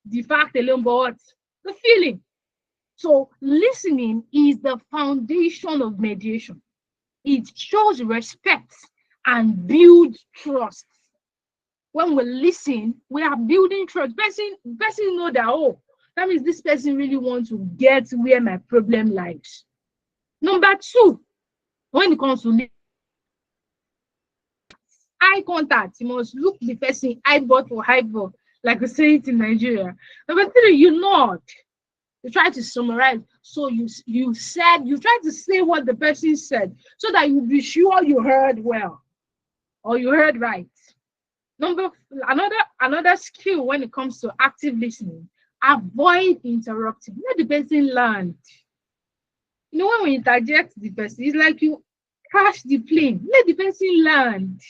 The fact alone, but what? The feeling. So listening is the foundation of mediation. It shows respect and builds trust. When we listen, we are building trust. Person know that, that means this person really wants to get where my problem lies. Number 2, when it comes to eye contact, you must look the person eyeball for eyeball, like we say it in Nigeria. Number 3, you nod. You try to summarize. So you try to say what the person said so that you be sure you heard well or you heard right. Another skill when it comes to active listening, avoid interrupting. Let the person land. When we interject the person, it's like you crash the plane. Let the person land.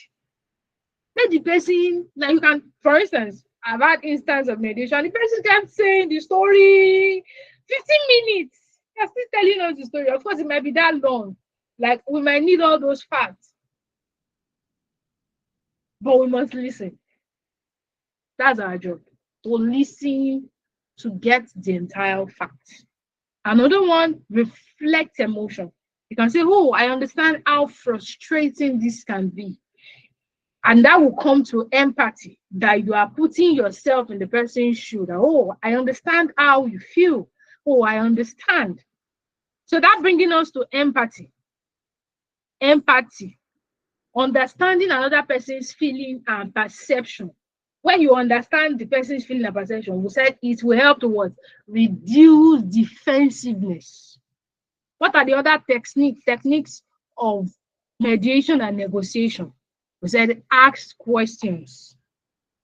Let the person, like you can, for instance, I've had instance of mediation. The person kept saying the story, 15 minutes. They're still telling us the story. Of course, it might be that long. Like, we might need all those facts. But we must listen. That's our job. To listen to get the entire facts. Another one, reflect emotion. You can say, I understand how frustrating this can be. And that will come to empathy, that you are putting yourself in the person's shoe. That, I understand how you feel. I understand. So that bringing us to empathy. Empathy. Understanding another person's feeling and perception. When you understand the person's feeling and perception, we said it will help to what? Reduce defensiveness. What are the other techniques of mediation and negotiation? We said ask questions.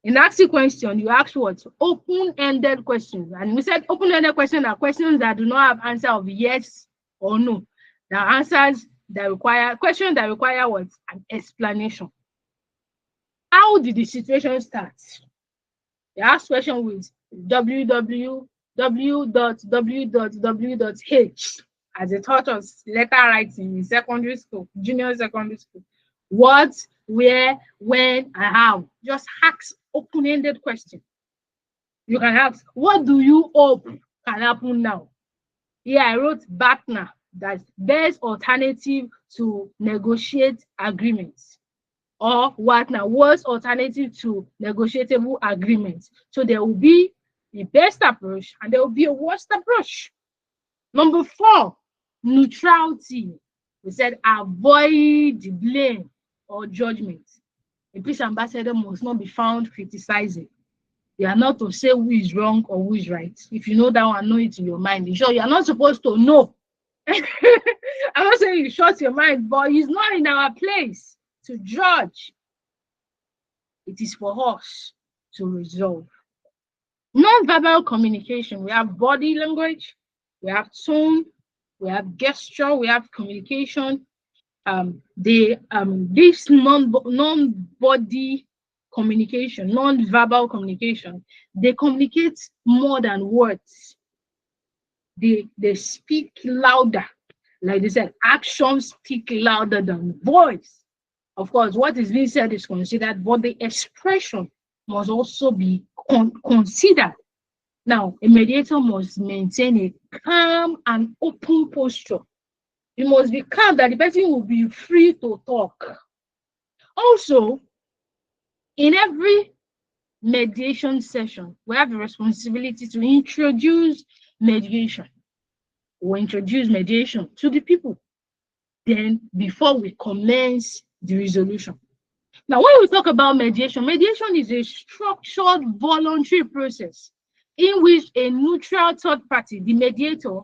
In asking questions, you ask what? Open-ended questions. And we said open-ended questions are questions that do not have answer of yes or no. They are answers that require questions that require what? An explanation. How did the situation start? You ask question with WW, w.w.w.h, as they taught us letter writing in secondary school, junior secondary school. What, where, when, and how. Just ask open-ended question. You can ask, what do you hope can happen now? Here I wrote BATNA, that's best alternative to negotiate agreements. Or what now? Worst alternative to negotiable agreements. So there will be the best approach and there will be a worst approach. Number 4, neutrality. We said avoid blame or judgment. A peace ambassador must not be found criticizing. You are not to say who is wrong or who is right. If you know that one, know it in your mind. You sure you are not supposed to know. I'm not saying you shut your mind, but it's not in our place to judge. It is for us to resolve. Non-verbal communication. We have body language, we have tone, we have gesture, we have communication. This non-body communication, non-verbal communication, they communicate more than words. They speak louder. Like they said, actions speak louder than voice. Of course, what is being said is considered, but the expression must also be considered. Now, a mediator must maintain a calm and open posture. It must be calm that the person will be free to talk. Also, in every mediation session, we have the responsibility to introduce mediation. We'll introduce mediation to the people. Then, before we commence the resolution. Now, when we talk about mediation, mediation is a structured voluntary process in which a neutral third party, the mediator,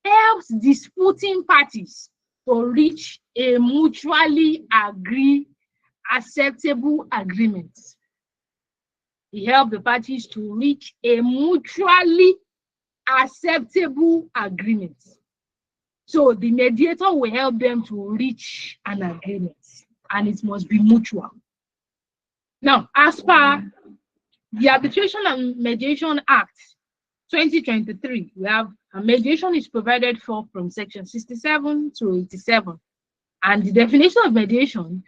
helps disputing parties to reach a mutually agreed, acceptable agreement. He helps the parties to reach a mutually acceptable agreement. So the mediator will help them to reach an agreement, and it must be mutual. Now, as per the Arbitration and Mediation Act 2023, we have mediation is provided for from section 67 to 87. And the definition of mediation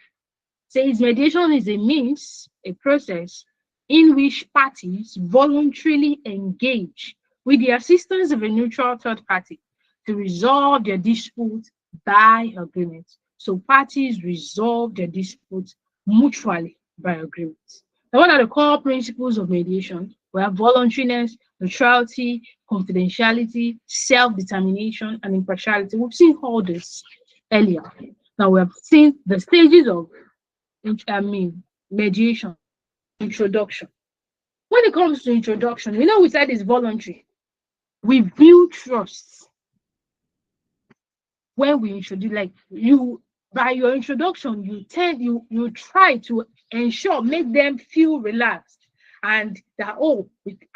says mediation is a means, a process in which parties voluntarily engage with the assistance of a neutral third party to resolve their dispute by agreement. So parties resolve their disputes mutually by agreement. Now, what are the core principles of mediation? We have voluntariness, neutrality, confidentiality, self-determination, and impartiality. We've seen all this earlier. Now we have seen the stages of mediation, introduction. When it comes to introduction, we said it's voluntary. We build trust when we introduce, like you, by your introduction, you try to make them feel relaxed and that,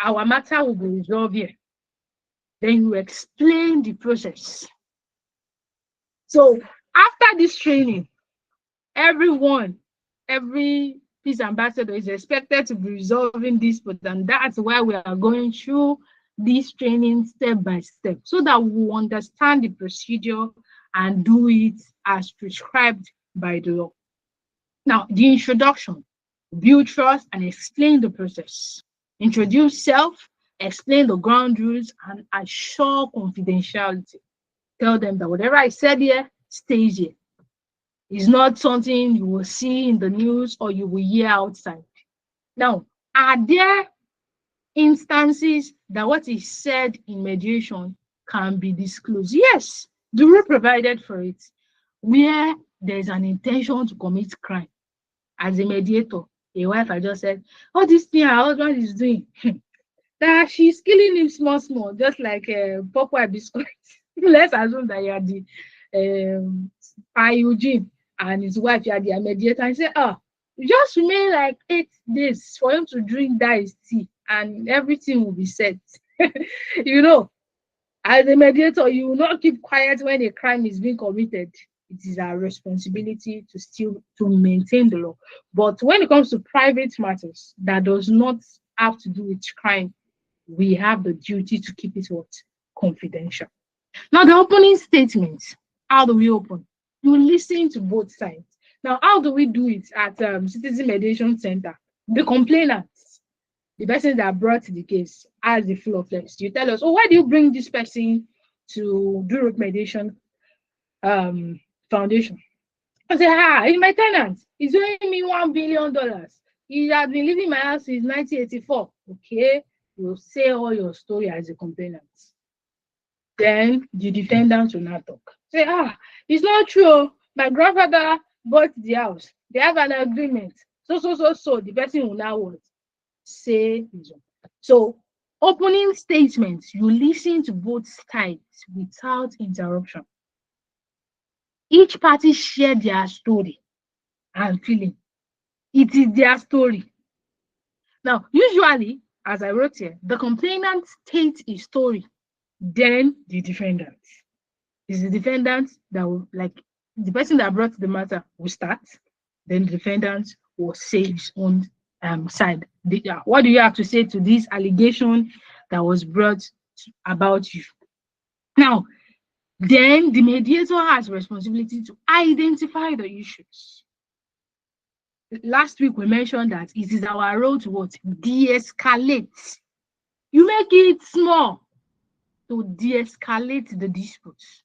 our matter will be resolved here. Then you explain the process. So after this training, every peace ambassador is expected to be resolving this, and that's why we are going through this training step by step, so that we will understand the procedure and do it as prescribed by the law. Now, the introduction, build trust and explain the process. Introduce self, explain the ground rules, and assure confidentiality. Tell them that whatever I said here stays here. It's not something you will see in the news or you will hear outside. Now, are there instances that what is said in mediation can be disclosed? Yes, the rule provided for it, where there's an intention to commit crime. As a mediator, a wife, I just said, this thing her husband is doing, that she's killing him small, just like Popeye biscuit. Let's assume that you are the Eugene and his wife, you are the mediator, and say, just remain like 8 days for him to drink that his tea, and everything will be set. As a mediator, you will not keep quiet when a crime is being committed. It is our responsibility to maintain the law. But when it comes to private matters that does not have to do with crime, we have the duty to keep it what? Confidential. Now, the opening statements, how do we open? You listen to both sides. Now, how do we do it at Citizen Mediation Center? The complainants, the person that brought the case, has the full of flesh. You tell us, oh, why do you bring this person to do root mediation foundation? I say, he's my tenant. He's owing me $1 billion. He has been living in my house since 1984. Okay, you say all your story as a complainant. Then the defendant will not talk. Say, it's not true. My grandfather bought the house. They have an agreement. So. The person will now what? Say his own. So, opening statements, you listen to both sides without interruption. Each party share their story and feeling. It is their story. Now, usually, as I wrote here, the complainant states his story, then the defendant. Is the defendant that will, like, the person that brought the matter will start, then the defendant will say his own side. What do you have to say to this allegation that was brought about you? Now, then the mediator has responsibility to identify the issues. Last week we mentioned that it is our role to what? De-escalate. You make it small to de-escalate the disputes.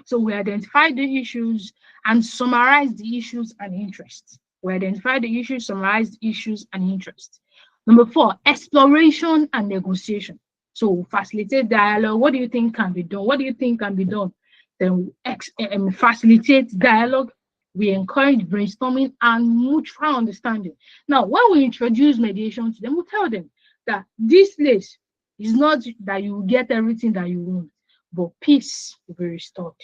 So we identify the issues and summarize the issues and interests. We identify the issues, summarize the issues and interests. Number 4, exploration and negotiation. So facilitate dialogue. What do you think can be done? What do you think can be done? Then facilitate dialogue. We encourage brainstorming and mutual understanding. Now, when we introduce mediation to them, we tell them that this place is not that you get everything that you want, but peace will be restored.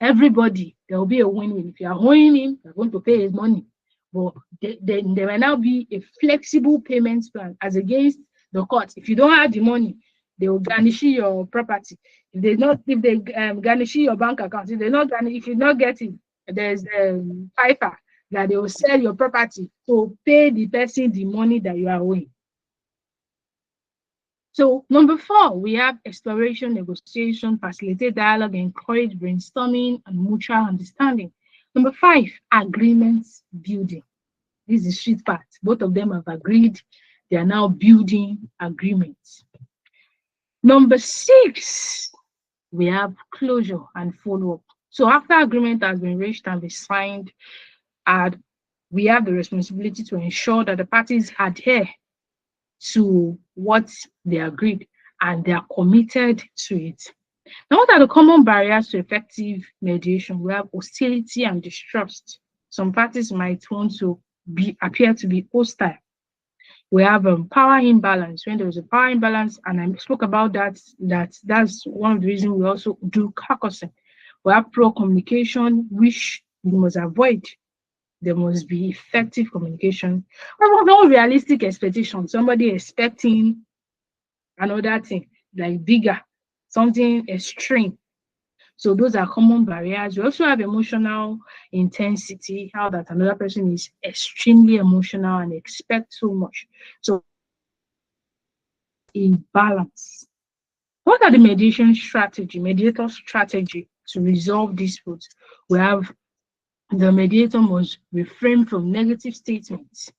Everybody, there will be a win-win. If you are owing him, you're going to pay his money. But there will now be a flexible payment plan as against the court. If you don't have the money, they will garnish your property. If they garnish your bank account, if you not get it, there's a piper that they will sell your property to pay the person the money that you are owing. So number 4, we have exploration, negotiation, facilitate dialogue, encourage brainstorming and mutual understanding. Number 5, agreements building. This is the sweet part. Both of them have agreed. They are now building agreements. Number 6, we have closure and follow-up. So after agreement has been reached and been signed, we have the responsibility to ensure that the parties adhere to what they agreed and they are committed to it. Now, what are the common barriers to effective mediation? We have hostility and distrust. Some parties might want to appear to be hostile. We have power imbalance. When there is a power imbalance, and I spoke about that's one of the reasons we also do caucusing. We have poor communication, which we must avoid. There must be effective communication. No realistic expectation. Somebody expecting another thing, like bigger, something extreme. So those are common barriers. We also have emotional intensity, how that another person is extremely emotional and expects so much. So in balance. What are the mediator strategy to resolve disputes? We have the mediator must refrain from negative statements,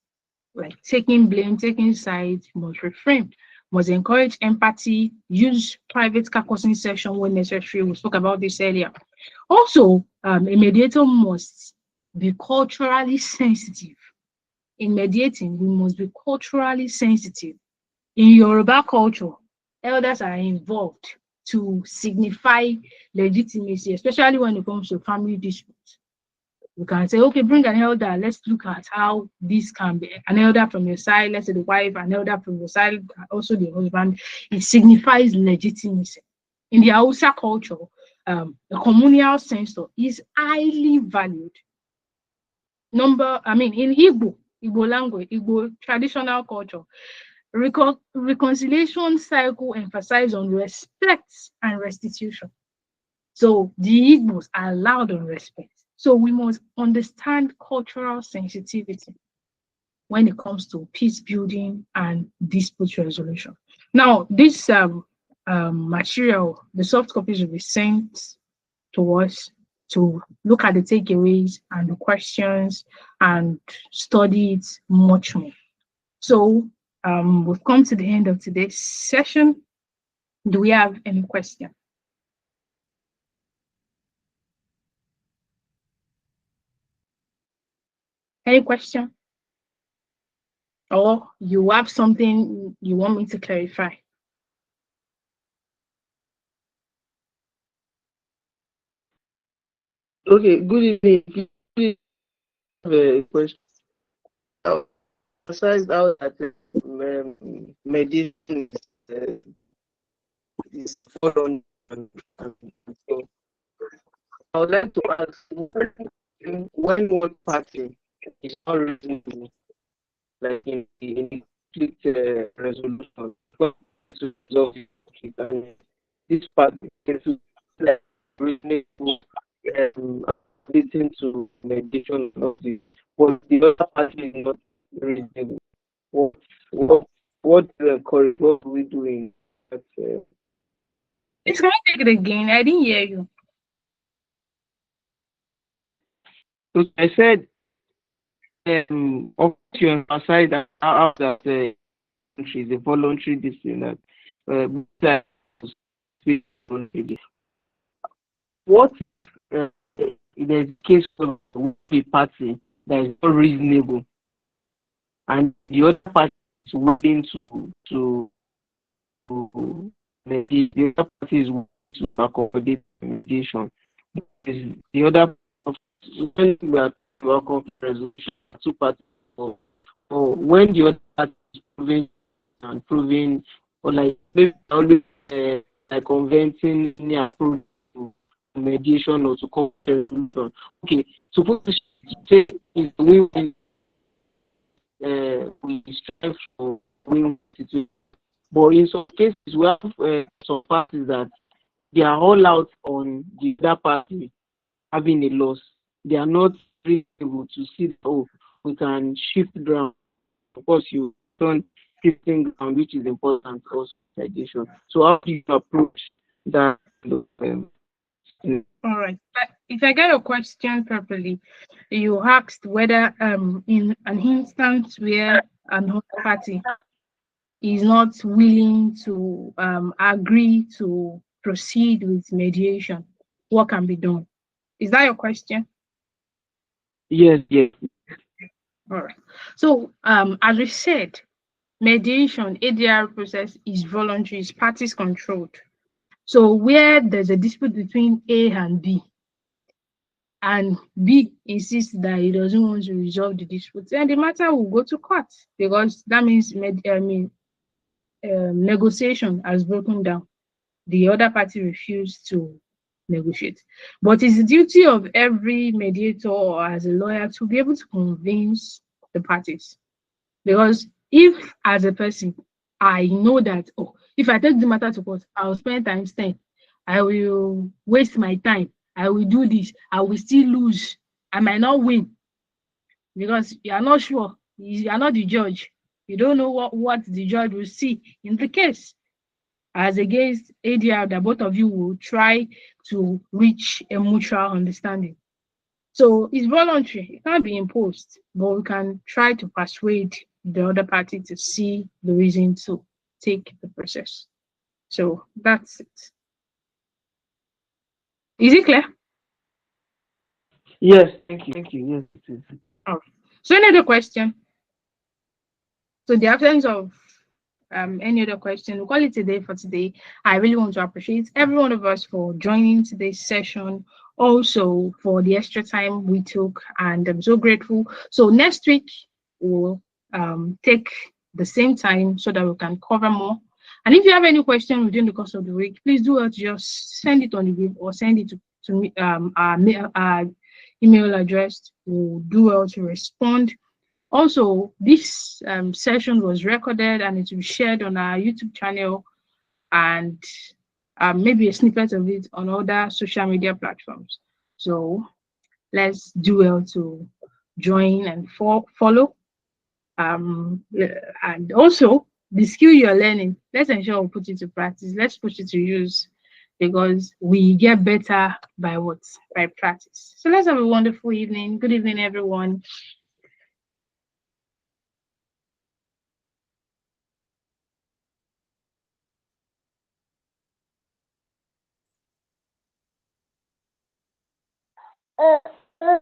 like taking blame, taking sides, must refrain, must encourage empathy, use private caucusing session when necessary. We spoke about this earlier. Also, a mediator must be culturally sensitive. In mediating, we must be culturally sensitive. In Yoruba culture, elders are involved to signify legitimacy, especially when it comes to family disputes. You can say, okay, bring an elder. Let's look at how this can be. An elder from your side, let's say the wife, an elder from your side, also the husband. It signifies legitimacy. In the Hausa culture, the communal censor is highly valued. In Igbo language, Igbo traditional culture, reconciliation cycle emphasizes on respect and restitution. So the Igbos are loud on respect. So we must understand cultural sensitivity when it comes to peace building and dispute resolution. Now, this material, the soft copies will be sent to us to look at the takeaways and the questions and study it much more. So we've come to the end of today's session. Do we have any question? Any question? Or you have something you want me to clarify? Okay, good evening. Please have a question. How- Besides how that mediation is followed and so I would like to ask when one party is not reasonable, like in the conflict resolution, to resolve it, and this party is like reasonable leading to mediation of this, but the other party is not reasonable. What what what are we doing? That, Please can you take it again? I didn't hear you. so I said, of course you emphasize that how that country is a voluntary decision that what if there's a case of a party that is not reasonable and the other party is willing to maybe the other party is willing to accommodate the mediation. Is the other when we are to our conflict resolution, two parties or when the other party is proving and proving or like maybe always like convincing approve to mediation or to conflict resolution. Okay, suppose to say is we strive for win situation. But in some cases, we have some parties that they are all out on the other party having a loss. They are not really able to see that, oh, we can shift ground. Of course, you turn shifting ground, which is important for citation. So how do you approach that? All right. If I get your question properly, you asked whether in an instance where another party is not willing to agree to proceed with mediation, what can be done? Is that your question? Yes, yes. All right. So as we said, mediation ADR process is voluntary, is parties controlled. So where there's a dispute between A and B, and B insists that he doesn't want to resolve the dispute, then the matter will go to court because that means negotiation has broken down. The other party refused to negotiate. But it's the duty of every mediator or as a lawyer to be able to convince the parties. Because if, as a person, I know that, oh, if I take the matter to court, I'll spend times 10. I will waste my time. I will do this. I will still lose. I might not win because you are not sure. You are not the judge. You don't know what the judge will see in the case. As against ADR, that both of you will try to reach a mutual understanding. So it's voluntary, it can't be imposed, but we can try to persuade the other party to see the reason to take the process. So that's it. Is it clear? Yes, thank you. Thank you. Yes, it is. Oh. So any other question? So the absence of any other question, we'll call it a day for today. I really want to appreciate every one of us for joining today's session, also for the extra time we took, and I'm so grateful. So next week we'll take the same time so that we can cover more. And if you have any question within the course of the week, please do just send it on the group or send it to me, our email address. We'll do well to respond. Also, this session was recorded and it will be shared on our YouTube channel and maybe a snippet of it on other social media platforms. So let's do well to join and follow. And also, the skill you're learning, let's ensure we put it to practice. Let's put it to use because we get better by what? By practice. So let's have a wonderful evening. Good evening, everyone. Thank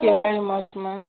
you very much, ma'am.